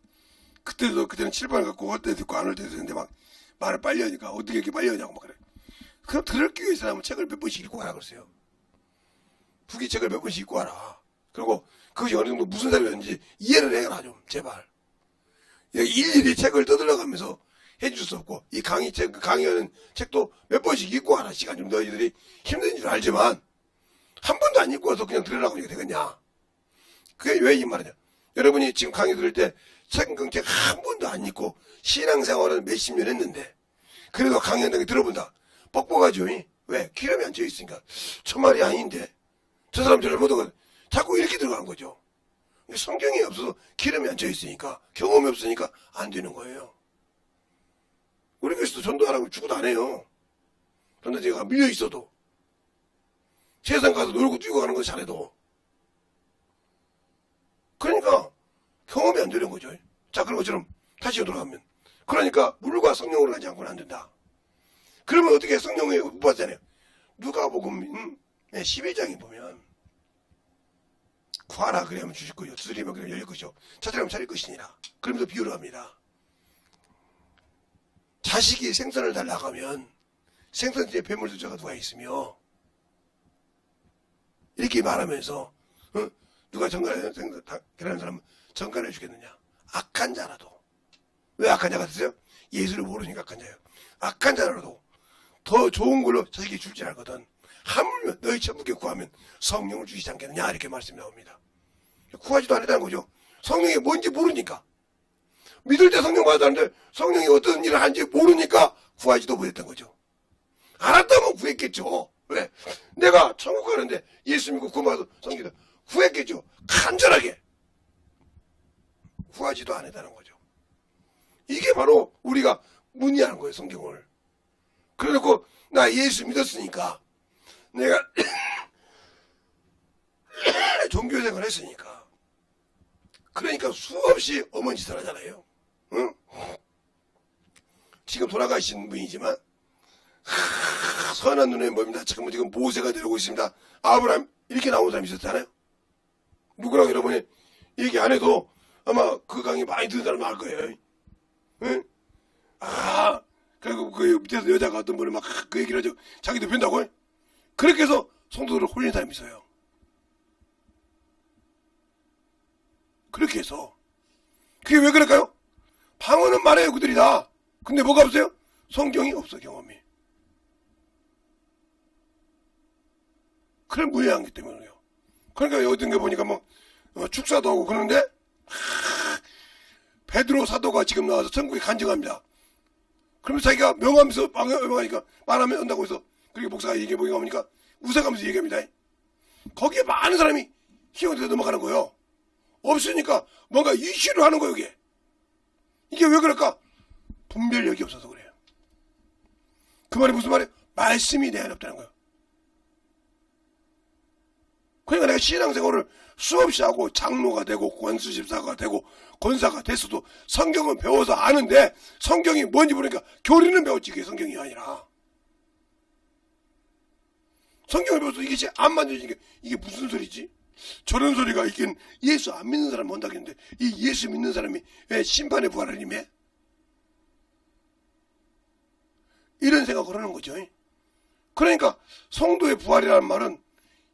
그때는 칠판을 갖고 올 때도 있고 안 올 때도 있는데 막 말을 빨리 하니까 어떻게 이렇게 빨리 하냐고 막 그래. 그럼 들을 기회에 사람은 책을 몇 번씩 읽고 가라 그랬어요. 후기책을 몇 번씩 읽고 와라. 그리고 그것이 어느 정도 무슨 소리였는지 이해를 해라 좀 제발. 일일이 책을 떠들어가면서 해줄 수 없고 이 강의하는 책도 몇 번씩 읽고 와라. 시간 좀 너희들이 힘든 줄 알지만 한 번도 안 읽고 와서 그냥 들으라고 이게 되겠냐. 그게 왜 이 말이냐. 여러분이 지금 강의 들을 때 책은 한 번도 안 읽고 신앙생활은 몇십 년 했는데 그래도 강의한다는 게 들어본다. 뻑뻑하죠. 왜? 기름이 안 쪄있으니까. 저 말이 아닌데 저 사람 잘못하고 자꾸 이렇게 들어가는 거죠. 성경이 없어서 기름이 안 쪄있으니까 경험이 없으니까 안 되는 거예요. 우리 교회에서도 전도 안 하고 죽어도 안 해요. 그런데 제가 밀려 있어도 세상 가서 놀고 뛰고 가는 거 잘해도 그러니까 경험이 안 되는 거죠. 자, 그런 것처럼 다시 돌아가면 그러니까 물과 성령으로 가지 않고는 안 된다. 그러면 어떻게 성령이 못 받잖아요. 누가복음 12장에 보면 구하라 그러면 주실 것이요 두드리면 그러면 열릴 것이요 찾으라면 찾을 것이니라. 그러면서 비유를 합니다. 자식이 생선을 달라고 하면 생선집에 배물주자가 누가 있으며 이렇게 말하면서 누가 정간에 계란하는 사람은 정간해 주겠느냐. 악한 자라도. 왜 악한 자가 됐어요? 예수를 모르니까 악한 자예요. 악한 자라도 더 좋은 걸로 자식이 줄 줄 알거든. 하물며 너희 천국에 구하면 성령을 주시지 않겠느냐 이렇게 말씀이 나옵니다. 구하지도 않았다는 거죠. 성령이 뭔지 모르니까. 믿을 때 성령 받았는데 성령이 어떤 일을 하는지 모르니까 구하지도 못했던 거죠. 알았다면 구했겠죠. 왜? 내가 천국 가는데 예수 믿고 구원받아서 성경에 구했겠죠. 간절하게. 구하지도 않았다는 거죠. 이게 바로 우리가 문의하는 거예요. 성경을. 그래놓고 나 예수 믿었으니까 내가 종교생활 했으니까 그러니까 수없이 어머니 짓을 하잖아요. 응? 지금 돌아가신 분이지만 선한 눈의 법입니다. 지금 모세가 되고 있습니다. 아브라함 이렇게 나온 사람이 있었잖아요. 누구랑 여러분이 얘기 안 해도 아마 그 강의 많이 듣는 사람 알 거예요. 응? 그리고 그 밑에서 여자가 어떤 분이 막 그 얘기를 하죠. 자기도 변다고 해. 그렇게 해서 성도들을 홀린 사람이 있어요. 그렇게 해서 그게 왜 그럴까요? 방언은 말해요 그들이 다. 근데 뭐가 없어요? 성경이 없어 경험이. 그런 무해한 게 때문에요. 그러니까 어떤 게 보니까 뭐 축사도 하고 그러는데 베드로 사도가 지금 나와서 천국에 간증합니다. 그러면서 자기가 명하면서 명하니까 말하면 한다고 해서 그렇게 목사가 얘기해 보니까 웃어가면서 얘기합니다. 거기에 많은 사람이 희용돼서 넘어가는 거예요. 없으니까 뭔가 이슈를 하는 거예요. 이게 왜 그럴까? 분별력이 없어서 그래요. 그 말이 무슨 말이에요? 말씀이 내 안에 없다는 거예요. 그러니까 내가 신앙생활을 수없이 하고 장로가 되고 권수집사가 되고 권사가 됐어도 성경은 배워서 아는데 성경이 뭔지 모르니까 교리는 배웠지. 그게 성경이 아니라 성경을 배워서 이게 안 만져지니까 이게 무슨 소리지? 저런 소리가 있긴 예수 안 믿는 사람은 한다겠는데 이 예수 믿는 사람이 왜 심판의 부활을 임해? 이런 생각을 하는 거죠. 그러니까 성도의 부활이라는 말은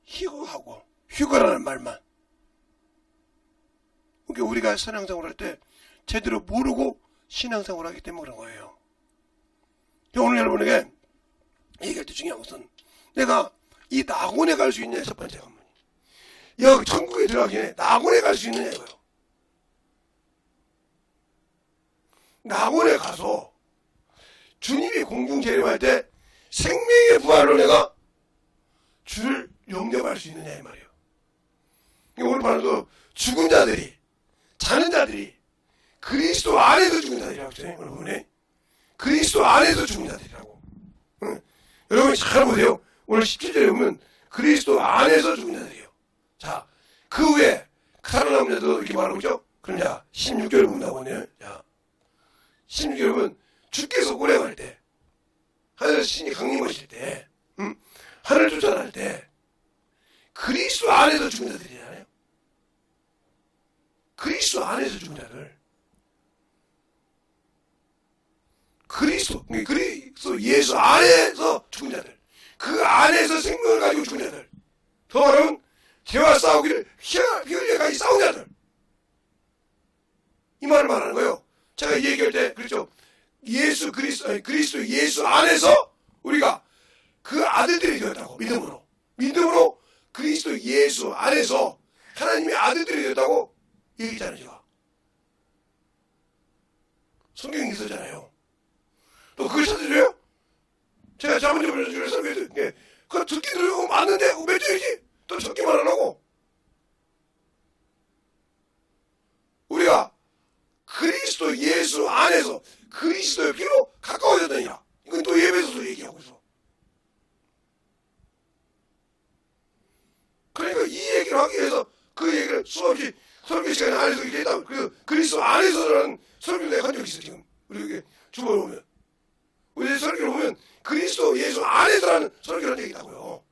희거하고 휴거라는 말만. 그러니까 우리가 신앙생활 할 때 제대로 모르고 신앙생활 하기 때문에 그런 거예요. 오늘 여러분에게 얘기할 때 중요한 것은 내가 이 낙원에 갈 수 있냐 첫 번째 관문이. 여기 천국에 들어가기 전에 낙원에 갈 수 있느냐 이거요. 낙원에 가서 주님이 공중 재림할 때 생명의 부활로 내가 주를 영접할 수 있느냐 이 말이에요. 오늘 바로 죽은 자들이 자는 자들이 그리스도 안에서 죽은 자들이라고 했어요. 여러분이 그리스도 안에서 죽은 자들이라고. 응? 여러분이 잘 보세요. 오늘 17절에 보면 그리스도 안에서 죽은 자들이에요. 자, 그 후에 살아남은 자도 이렇게 말하고 있죠. 그럼 자 16절을 본다고 하네요. 자 16절에 보면 주께서 고행할 때 하늘에서 신이 강림하실 때 하늘 쫓아날 때 그리스도 안에서 죽은 자들이잖아요. 그리스도 안에서 죽은 자들. 그리스도 예수 안에서 죽은 자들. 그 안에서 생명을 가지고 죽은 자들. 더 말하면 죄와 싸우기를 피 흘려까지 싸운 자들. 이 말을 말하는 거예요. 제가 이 얘기할 때 그렇죠. 그리스도 예수 안에서 우리가 그 아들들이 되었다고. 믿음으로 그리스도 예수 안에서 하나님의 아들들이 되었다고 얘기했잖아요. 제가. 성경에 있었잖아요. 또 그걸 찾으세요? 제가 자문적으로 설명해도 그거 듣기 들으면 맞는데 몇 절이지? 또 적기만 안 하고. 우리가 그리스도 예수 안에서 그리스도의 피로 가까워졌느니라. 이건 또 예배에서도 얘기하고 있어. 그러니까 이 얘기를 하기 위해서 그 얘기를 수없이 설교 시간에 안에서 이렇게 했다. 그리스도 안에서라는 설교를 내가 한 적이 있어, 지금. 우리 여기 주보를 보면. 우리 설교를 보면 그리스도 예수 안에서라는 설교를 한 적이 있다고요.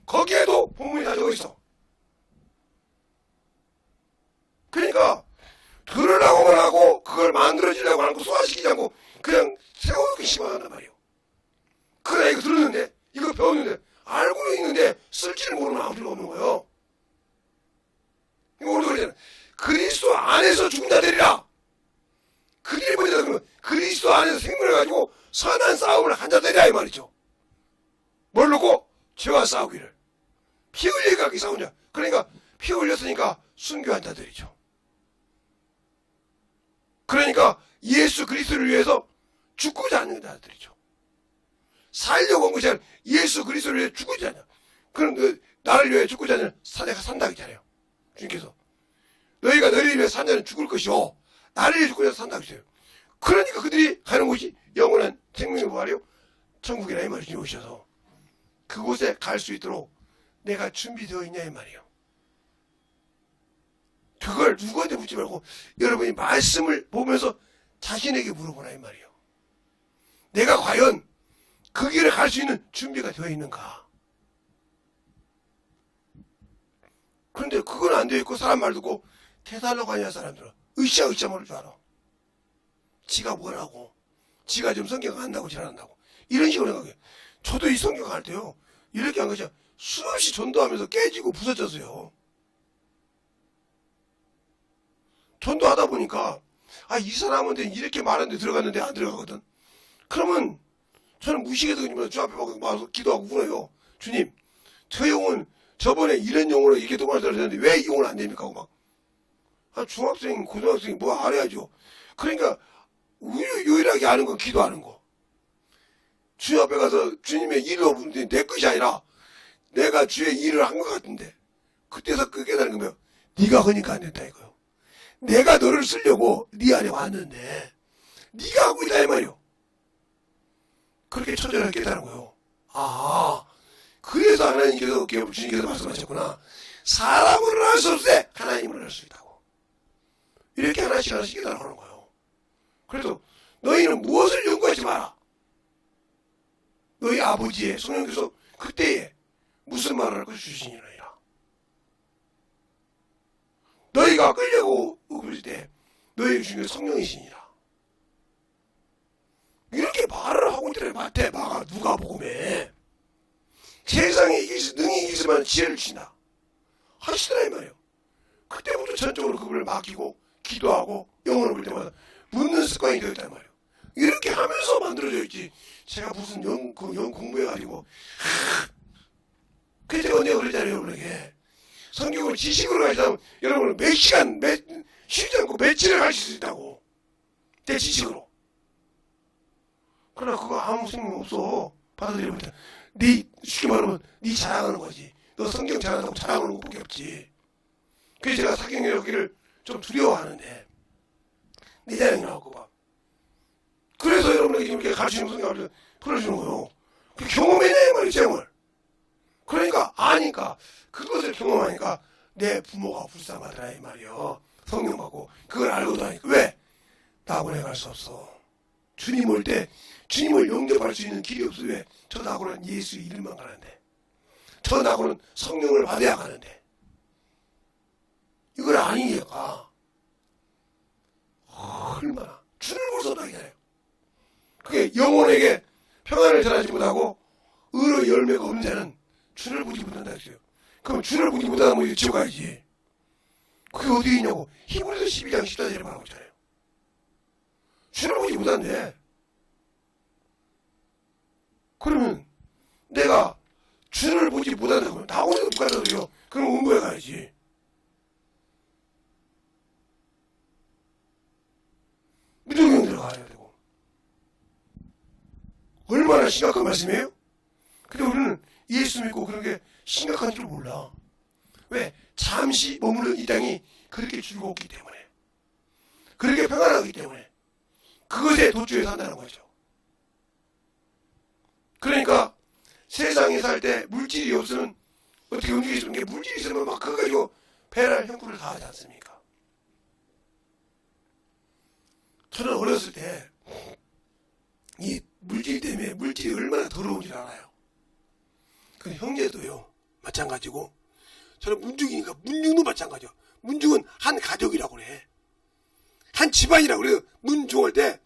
거기에도 본문이 다 적어 있어. 그러니까 들으려고만 하고 그걸 만들어지려고 하는 거 소화시키지 않고 그냥 세워놓기 심하단 말이에요. 그래 이거 들었는데 이거 배웠는데 알고는 있는데 쓸지를 모르면 아무 필요 없는 거예요. 이거 오늘 그러잖아요. 그리스도 안에서 죽은 자들이라. 그게 뭐냐 그러면 그리스도 안에서 생명을 가지고 선한 싸움을 한 자들이라 이 말이죠. 뭘 놓고? 죄와 싸우기를. 피 흘리게 싸운 자. 그러니까 피 흘렸으니까 순교한 자들이죠. 그러니까 예수 그리스도를 위해서 죽고자 하는 자들이죠. 살려고 한 것이 아니라 예수 그리스도를 위해 죽고자 하냐. 그럼 나를 위해 죽고자 하냐. 내가 산다 했잖아요. 주님께서. 너희가 너희를 위해 산 자는 죽을 것이요. 나를 위해 죽고자 산다 했어요. 그러니까 그들이 가는 곳이 영원한 생명의 부활이요. 천국이라 이 말이죠. 오셔서. 그곳에 갈 수 있도록 내가 준비되어 있냐 이 말이에요. 그걸 누구한테 묻지 말고 여러분이 말씀을 보면서 자신에게 물어보라 이 말이에요. 내가 과연 그 길에 갈 수 있는 준비가 되어 있는가. 그런데 그건 안 되어 있고 사람 말 듣고 대달라고 하냐 사람들은. 으쌰으쌰 모를 줄 알아. 지가 뭐라고. 지가 좀 성경 안다고 지랄한다고. 이런 식으로 생각해. 저도 이 성경 할 때요. 이렇게 한 것이 수없이 전도하면서 깨지고 부서졌어요. 전도하다 보니까 이 사람한테 이렇게 말하는데 들어갔는데 안 들어가거든. 그러면 저는 무식해서 그냥 주 앞에 와서 기도하고 울어요. 주님, 저 영혼 저번에 이런 영혼으로 이렇게 도망을 들었는데 왜 이 영혼 안 됩니까? 하고 막 중학생, 고등학생이 뭐 알아야죠. 그러니까 유일하게 아는 건 기도하는 거. 주님 앞에 가서 주님의 일을 없는데 내 것이 아니라 내가 주의 일을 한 것 같은데 그때서 그 깨달은 거면 네가 하니까 안 된다 이거요. 내가 너를 쓰려고 네 안에 왔는데 네가 하고 있다 이 말이요. 그렇게 처절하게 깨달은 거예요. 그래서 하나님께서 주님께서 말씀하셨구나. 사람으로는 할 수 없을 때 하나님으로는 할 수 있다고. 이렇게 하나씩 깨달아가는 거예요. 그래서 너희는 무엇을 연구하지 마라. 너희 아버지의 성령께서 그때에 무슨 말을 할 것을 주시니라. 너희가 끌려고 그럴 때 너희 중에 성령이시니라. 이렇게 말을 하고 있더래. 마태, 마가, 누가복음에 세상에 능히 이기지만 지혜를 주신다 하시더라 이 말이에요. 그때부터 전적으로 그걸 맡기고 기도하고 영혼을 볼 때마다 묻는 습관이 되었단 말이에요. 이렇게 하면서 만들어져 있지. 제가 무슨 영 공부해가지고 그래서 내가 그러잖아요 여러분에게. 성경을 지식으로 가시다면 여러분은 몇 시간 쉬지 않고 며칠을 가실 수 있다고. 내 지식으로. 그러나 그거 아무 생각 없어. 받아들이면 쉽게 말하면 네 자랑하는 거지. 너 성경 잘한다고 자랑하는 것밖에 없지. 그래서 제가 사경이라기를 좀 두려워하는데 내 자랑이라고 봐. 그래서 여러분에게 지금 이렇게 가르치는 성경을 풀어주는 거예요. 그 경험해내 말이지 경험을. 그러니까 아니까 그것을 경험하니까 내 부모가 불쌍하더라 이 말이요. 성령 받고 그걸 알고도 하니까 왜? 낙원에 갈 수 없어. 주님 올 때 주님을 영접할 수 있는 길이 없어. 왜? 저 낙원은 예수 이름만 가는데 저 낙원은 성령을 받아야 가는데 이걸 아니니까 얼마나 주를 벌써도 하잖아요. 그게 영혼에게 평안을 전하지 못하고 의로의 열매가 없는 자는 주를 보지 못한다 했어요. 그럼 주를 보지 못하는 뭐 지옥 가야지. 그게 어디 있냐고. 히브리서 12장 14절에 말하고 있잖아요. 주를 보지 못한대. 그러면 내가 주를 보지 못한다고 나 혼자도 못 간다고요. 그럼 음부에 가야지. 무조건 들어가야 되고. 얼마나 심각한 말씀이에요? 근데 우리는 예수 믿고 그런 게 심각한 줄 몰라. 왜? 잠시 머무는 이 땅이 그렇게 즐겁기 때문에, 그렇게 평안하기 때문에 그것에 도주해 산다는 거죠. 그러니까 세상에 살 때 물질이 없으면 어떻게 움직일 수 있는 게, 물질이 있으면 막 그거 가지고 배랄 형구를 다 하지 않습니까? 저는 어렸을 때 이 물질 때문에 물질이 얼마나 더러운지 알아요. 그 형제도요 마찬가지고, 저는 문중이니까 문중도 마찬가지요. 문중은 한 가족이라고 그래. 한 집안이라고 그래요. 문중할 때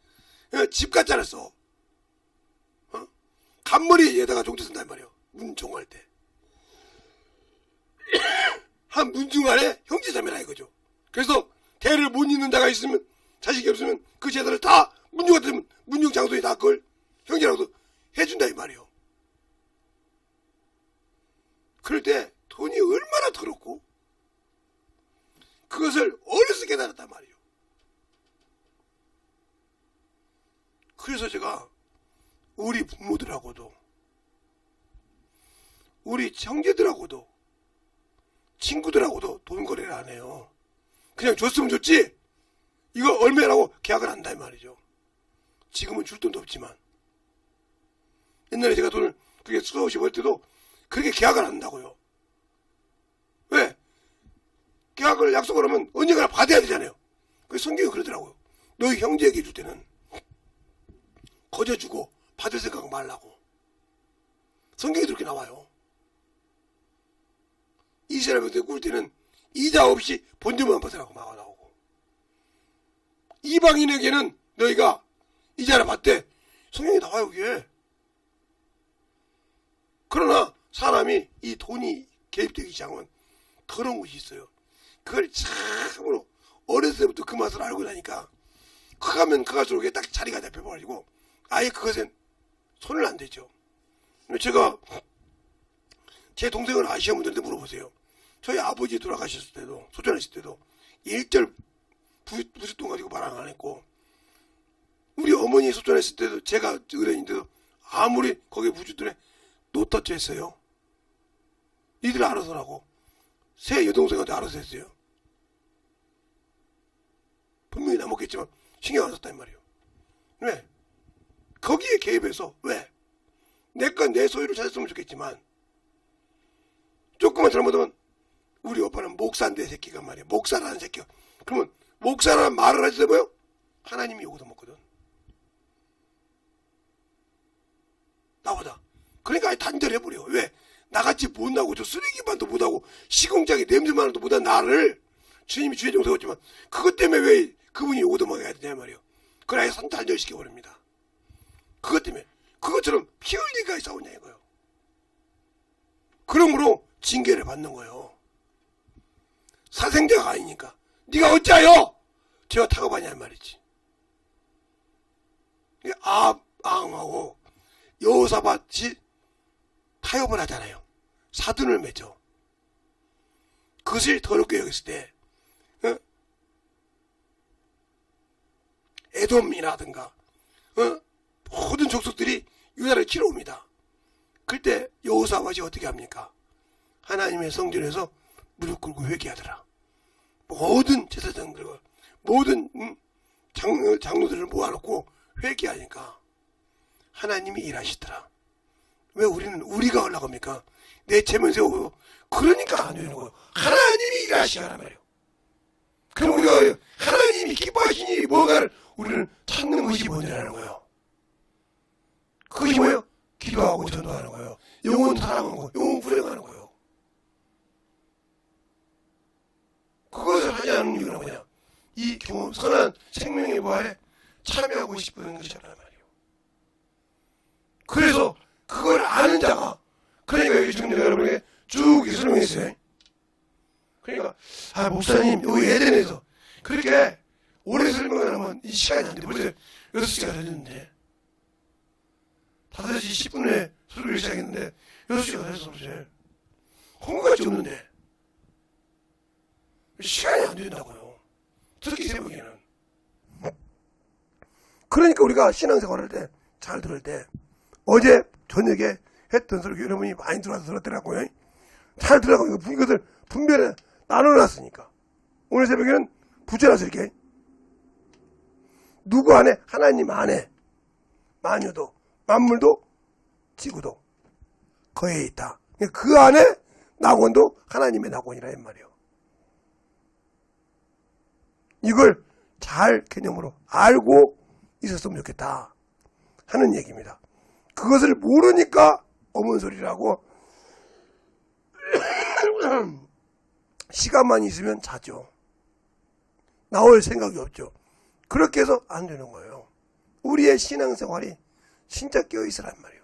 집 같지 않았어. 간머리에다가 종도 쓴단 말이에요. 문종할 때. 한 문중 안에 형제자매라 이거죠. 그래서 대를 못 잇는 자가 있으면, 자식이 없으면 그 제사를 다 문중 같으면 문중 장소에 다 그걸 형제라고도 해준다 이 말이에요. 그럴 때 돈이 얼마나 더럽고, 그것을 어려서 깨달았단 말이에요. 그래서 제가 우리 부모들하고도, 우리 형제들하고도, 친구들하고도 돈 거래를 안 해요. 그냥 줬으면 줬지 이거 얼마라고 계약을 한다 이 말이죠. 지금은 줄 돈도 없지만 옛날에 제가 돈을 그렇게 수없이 벌 때도 그렇게 계약을 안 한다고요. 왜? 계약을 약속을 하면 언젠가나 받아야 되잖아요. 그 성경이 그러더라고요. 너희 형제에게 줄 때는 거저주고 받을 생각 말라고. 성경에 그렇게 나와요. 이스라엘한테 꿀 때는 이자 없이 본전만 받으라고 나오고, 이방인에게는 너희가 이자를 받되, 성경에 나와요 그게. 그러나 사람이 이 돈이 개입되기 시작하면 더러운 것이 있어요. 그걸 참으로 어렸을 때부터 그 맛을 알고 나니까 커가면 커갈수록 이게 딱 자리가 잡혀버리고 아예 그것엔 손을 안 대죠. 제가 제 동생을 아시는 분들한테 물어보세요. 저희 아버지 돌아가셨을 때도, 소전하실 때도 일절 부숫돈 가지고 말 안 했고, 우리 어머니 소전했을 때도 제가 의뢰인데도 아무리 거기 부숫돈에 노터치 했어요. 니들 알아서 하고, 새 여동생한테 알아서 했어요. 분명히 나먹겠지만 신경 안 썼단 말이에요. 왜? 거기에 개입해서, 왜? 내가 내 소유를 찾았으면 좋겠지만, 조금만 잘못하면 우리 오빠는 목사인데 새끼가 말이야. 목사라는 새끼가. 그러면 목사라는 말을 하지 뭐요? 하나님이 요거도 먹거든. 나보다. 그러니까 단절해버려. 왜? 나같이 못나고 저 쓰레기만도 못하고 시공장에 냄새만도 못한 나를 주님이 주의 종세웠지만 그것 때문에 왜 그분이 요거도 먹어야 되냐 말이에요. 그걸 아예 단절시켜버립니다. 그것 때문에. 그것처럼 피 흘리니까 싸우냐 이거요. 그러므로 징계를 받는 거예요. 사생자가 아니니까. 네가 어찌하여 제가 타협하냐 말이지. 아항하고 여호사밧이 타협을 하잖아요. 사돈을 맺어. 그것을 더럽게 여겼을 때 에돔이라든가 모든 족속들이 유다를 치러 옵니다. 그때 여호사밧이 어떻게 합니까? 하나님의 성전에서 무릎 꿇고 회개하더라. 모든 제사장들과 모든 장로들을 모아놓고 회개하니까 하나님이 일하시더라. 왜 우리가 올라갑니까? 내 체면 세우고 그러니까 안 되는 거예요. 하나님이 일하시라는 말이에요. 그럼 우리가 하나님이 기뻐하시는 일이 뭔가를 우리는 찾는 것이 뭐냐는 거예요. 그것이 뭐예요? 기도하고 전도하는 거예요. 영혼 사랑하는 거예요. 영혼 불행하는 거예요. 그것을 하지 않는 이유는 뭐냐? 이 경험, 선한 생명의 부활에 참여하고 싶은 것이란 말이에요. 그래서 그걸 아는 자가, 그러니까 여기 지금 내가 여러분에게 쭉 설명했어요. 그러니까 목사님 여기 에덴에서 그렇게 오래 설명을 하면 이 시간이 안 돼. 벌써 6시가 됐는데 5시 10분에 설교를 시작했는데 6시가 됐어. 공부가 없는데 시간이 안 된다고요. 특히 새벽에는. 그러니까 우리가 신앙생활할 때 잘 들을 때 어제 저녁에 했던 설교 여러분이 많이 들어와서 들었더라고요. 잘 들어가고 이것을 분별해 나눠놨으니까 오늘 새벽에는 붙여놨어. 이렇게 누구 안에? 하나님 안에 만유도 만물도 지구도 거에 있다. 그 안에 낙원도 하나님의 낙원이라 이 말이에요. 이걸 잘 개념으로 알고 있었으면 좋겠다 하는 얘기입니다. 그것을 모르니까 어문소리라고 시간만 있으면 자죠. 나올 생각이 없죠. 그렇게 해서 안 되는 거예요. 우리의 신앙생활이 진짜 깨어있으란 말이에요.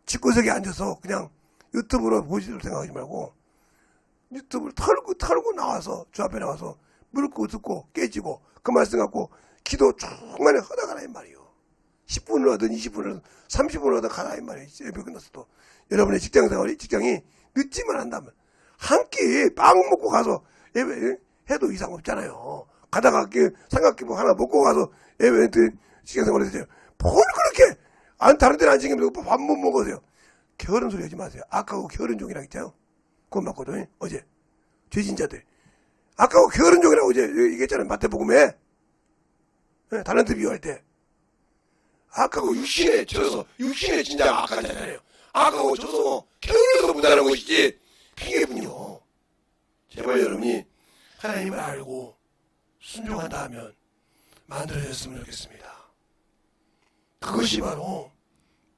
집구석에 앉아서 그냥 유튜브로 보시도록 생각하지 말고 유튜브를 털고 나와서 주 앞에 나와서 물고 듣고 깨지고 그 말씀 갖고 기도 중간에 하다가라 이 말이에요. 10분을 하든 20분을 하든 30분을 하든 가라 이 말이에요. 예배 끝났어도 여러분의 직장이 늦지만 한다면 한 끼 빵 먹고 가서 예배 해도 이상 없잖아요. 가다가 삼각김밥 하나 먹고 가서 예배 직장생활 해도 돼요. 뭘 그렇게 다른 데는 안 챙기면 밥 못 먹으세요. 게으른 소리 하지 마세요. 아까고 게으른 종이라고 했잖아요. 그건 맞거든. 어제 죄진자들 아까고 게으른 종이라고 어제 얘기했잖아요. 마태복음에 달란트 비유할 때 아까고 육신에 져서 육신에 진짜 악하잖아요. 아까고 져서 게을러서 못하는 것이지 핑계뿐이요. 제발 여러분이 하나님을 알고 순종한다 하면 만들어졌으면 좋겠습니다. 그것이 바로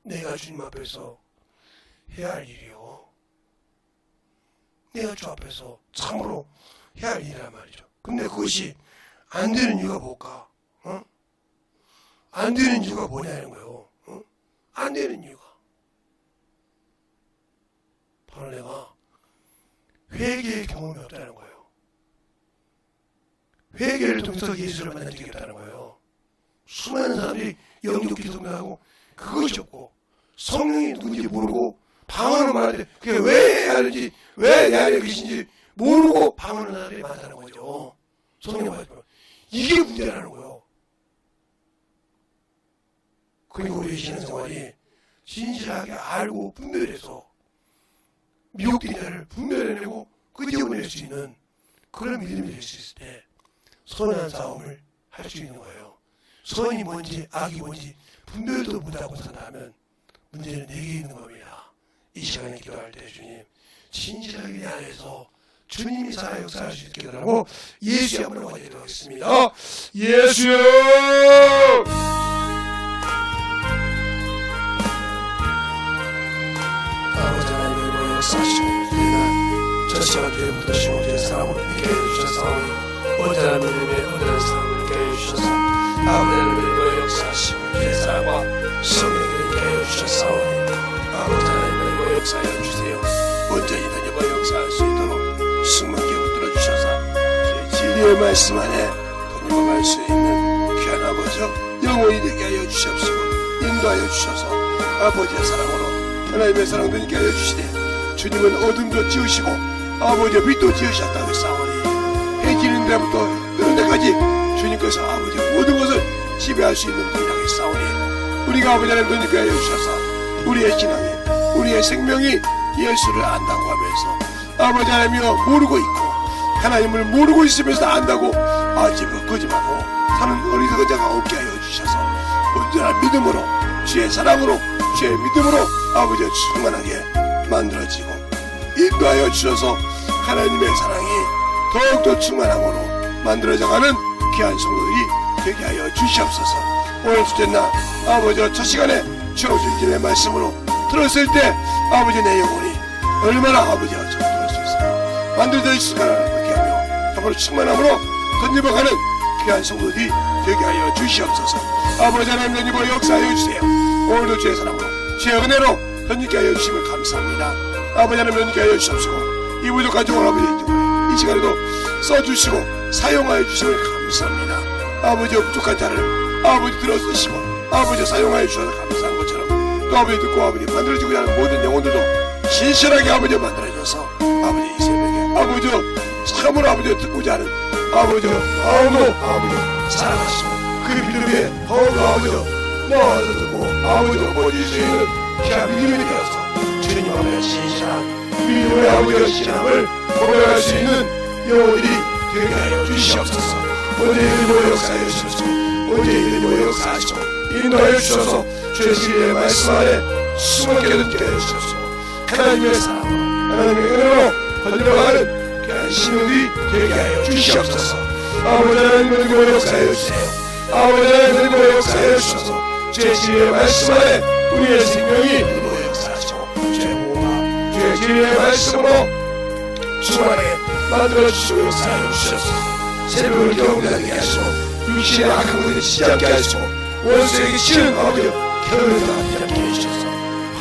내가 주님 앞에서 해야 할 일이요. 내가 주 앞에서 참으로 해야 할 일이란 말이죠. 근데 그것이 안 되는 이유가 뭘까? 안 되는 이유가 뭐냐는 거예요. 안 되는 이유가 바로 내가 회개의 경험이 없다는 거예요. 회개를 통해서 예수를 만난 적이 없다는 거예요. 수많은 사람들이 영접기 성공하고 그것이 없고 성령이 누군지 모르고 방언을 말하는데 그게 왜 해야 하는지 왜 해야 할 것인지 모르고 방언을 하는 사람들이 많다는 거죠. 성령 말하면 이게 문제라는 거예요. 그리고 우리의 신앙생활이 진실하게 알고 분별해서 미혹된 자를 분별해내고 끄집어낼 수 있는 그런 믿음이 될 수 있을 때 선한 싸움을 할 수 있는 거예요. 선이 뭔지 악이 뭔지 분별도 못하고 산다면 문제는 내게 있는 겁니다. 이 시간에 기도할 때 주님 진실하게 내 안에서 주님이 살아 역사할 수 있게 해달라고 예수의 한번 원하도록 하겠습니다. 예수! 아버지 하나님의 역사하시고 저 시간 주님부터 시공주의 사랑으로 있게 해주셨사오니 언제나 믿음의 언제나 사랑을 있게 해주셔서 아버지 하나님의 역사하시고 주의 사랑과 성령을 있게 해주셨사오니 아버지 하나님의 역사하여 주세요. 언제이든 이번 역사할 수 있도록 승만께 붙들어 주셔서 주의 진리의 말씀 안에 동림할 수 있는 귀한 아버지 영원히 되게 하여 주시옵시고 인도하여 주셔서 아버지의 사랑으로 하나님의 사랑도 있게 하여 주시되 주님은 어둠도 지으시고 아버지의 빛도 지으셨다고 했사오니 해지는 데부터 뜨는 데까지 주님께서 아버지의 모든 것을 지배할 수 있는 분이라고 했사오니 우리가 아버지 하나님도 있게 하여 주셔서 우리의 신앙이 우리의 생명이 예수를 안다고 하면서 아버지 하나님이여 모르고 있고 하나님을 모르고 있으면서 안다고 아직은 거짓말하고 사는 어리석은 자가 없게 하여 주셔서 온전한 믿음으로 주의 사랑으로 주의 믿음으로 아버지의 충만하게 만들어지고 인도하여 주셔서 하나님의 사랑이 더욱더 충만함으로 만들어져가는 귀한 성도들이 되게 하여 주시옵소서. 오늘 둘째 날 아버지와 첫 시간에 주어진 주님의 말씀으로 들었을 때 아버지 내 영혼이 얼마나 아버지와 정들을 수 있을까 만들어져 있을까를 그렇게 하며 앞으로 충만함으로 건너가는 귀한 성도들이 되게 하여 주시옵소서. 아버지 하나님 이번 역사하여 주세요. 오늘도 주의 사랑으로 주의 은혜로 건너게 하여 주심을 감사합니다. 아버지 하나님 연결 하여 주시옵시고 이 부족한 종을 아버지 이 시간에도 써주시고 사용하여 주심을 감사합니다. 아버지 부족한 자를 아버지 들어쓰시고 아버지 사용하여 주셔서 감사한 것처럼 또 아버지 듣고 아버지 만들어지고자 하는 모든 영혼들도 신실하게 아버지 만들어줘서 아버지 이 새벽에 아버지 참으로 아버지 듣고자 하는 아버지 마음으로 아버지 사랑하시고 그 믿음 위에 더욱더 아버지 나와서 듣고 아버지 어머니 수 있는 귀한 믿음이 되어서 주님 앞에 신실한 믿음의 아버지의 신앙을 고백할 수 있는 영혼들이 되게 하여 주시옵소서. 언제든지 역사하여 주시옵소서. 언제든지 역사하시고 인도하여 주셔서 주의 말씀 안에 숨어게 하여 주옵소서. 하나님의 사랑으로 하나님의 은혜로 번져가는 귀한 신령들이 되게 하여 주시옵소서. 아버지 하나님의 역사하여 주세요. 아버지 하나님의 역사하여 주셔서 주의 말씀 안에 우리의 생명이 역사하시고 주의 보호가 주의 진리의 말씀으로 충만하게 만들어주시고 역사하여 주셔서 새벽을 경험하게 하시고 육신의 악한 것을 치지 않게 하시고 원수에게 치는 아버지 결을 당하지 않게 해주셔서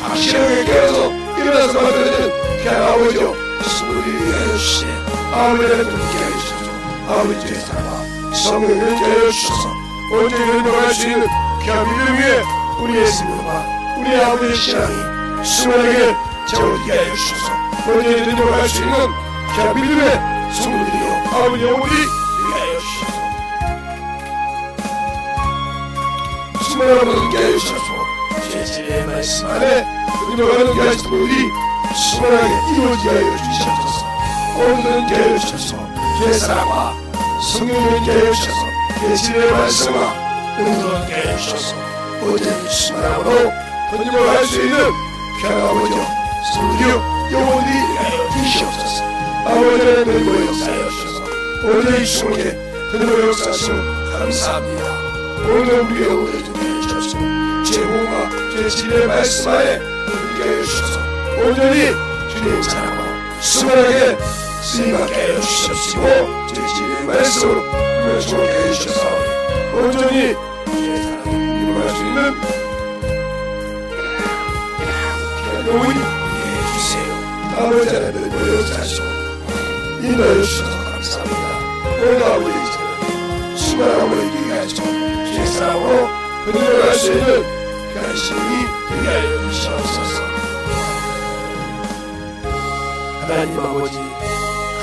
확실하게 깨어서 일어나서 만들어지는 귀한 아버지요 스물이 위하여 주시네. 아버지를 함께 하여 주셔서 아버지 주의 사랑과 성령을 함께 하여 주셔서 언제든 명할 수 있는 귀한 믿음 위에 우리의 생명과 우리 아버지의 신앙이 수많게 채워지게 하여 주셔서 언제든 명할 수 있는 귀한 믿음의 성도들이요 아버지 영혼이 되게 하여 주셔서 수많은 분께 하여 주셔서 주의 진리의 말씀 안에 은혜가는 귀한 성도들이 수많게 이루어지게 하여 주시옵소서. 오늘은 게 하여 주셔서 주의 사랑과 성령을 게 하여 주셔서 주의 진리의 말씀과 은혜를 게 하여 주셔서 어제는 수많으로 던지고 갈 수 있는 귀한 아버지요 성도들이요 영혼이 되게 하여 주시옵소서. 아버지의 늙고 역사하여 주셔서 오늘 이 순간에 늙고 역사하시면 감사합니다. 오늘 우리의 영혼을 듣게 해주셔서 주의 몸과 주의 진리의 말씀 안에 듣게 해주셔서 온전히 주님의 사랑으로 수많게 쓰임받게 해주시옵시고 주의 진리의 말씀으로 명심하게 해주셔서 온전히 주의 사랑을 임할 수 있는 귀한 영혼이 되게 해주세요. 아버지 하나님의 늙고 역사하시고 인도해 주셔서 감사합니다. 오늘 아버지 이제는 수많은 아버지 되게 하시고 주의 사랑으로 흔들어갈 수 있는 귀한 신이 되게 하여 주시옵소서. 하나님 아버지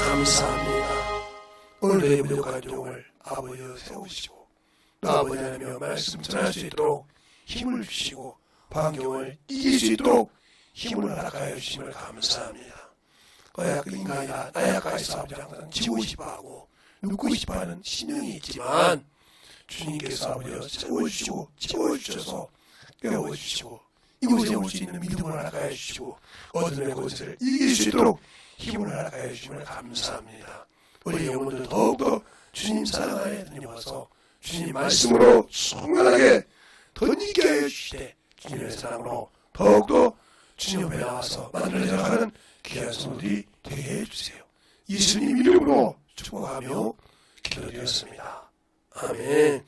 감사합니다. 오늘의 부족한 종을 아버지여 세우시고 또 아버지 하나님의 말씀 전할 수 있도록 힘을 주시고 환경을 이길 수 있도록 힘을 허락하여 주심을 감사합니다. 고약한 인간이라 나약하여서 아버지 항상 지고 싶어하고 눕고 싶어하는 심령이 있지만 주님께서 아버지여 채워주시고 채워주셔서 깨워주시고 이곳에 올 수 있는 믿음을 허락하여 주시고 어둠의 곳을 이길 수 있도록 힘을 허락하여 주심을 감사합니다. 우리 영혼들 더욱더 주님 사랑 안에 드님어서 주님 말씀으로 충만하게 던지게 하여 주시되 주님의 사랑으로 더욱더 주님 앞에 나와서 만들어져 가는 귀한 성도들이 되게 해주세요. 예수님 이름으로 축복하며 기도드렸습니다. 아멘.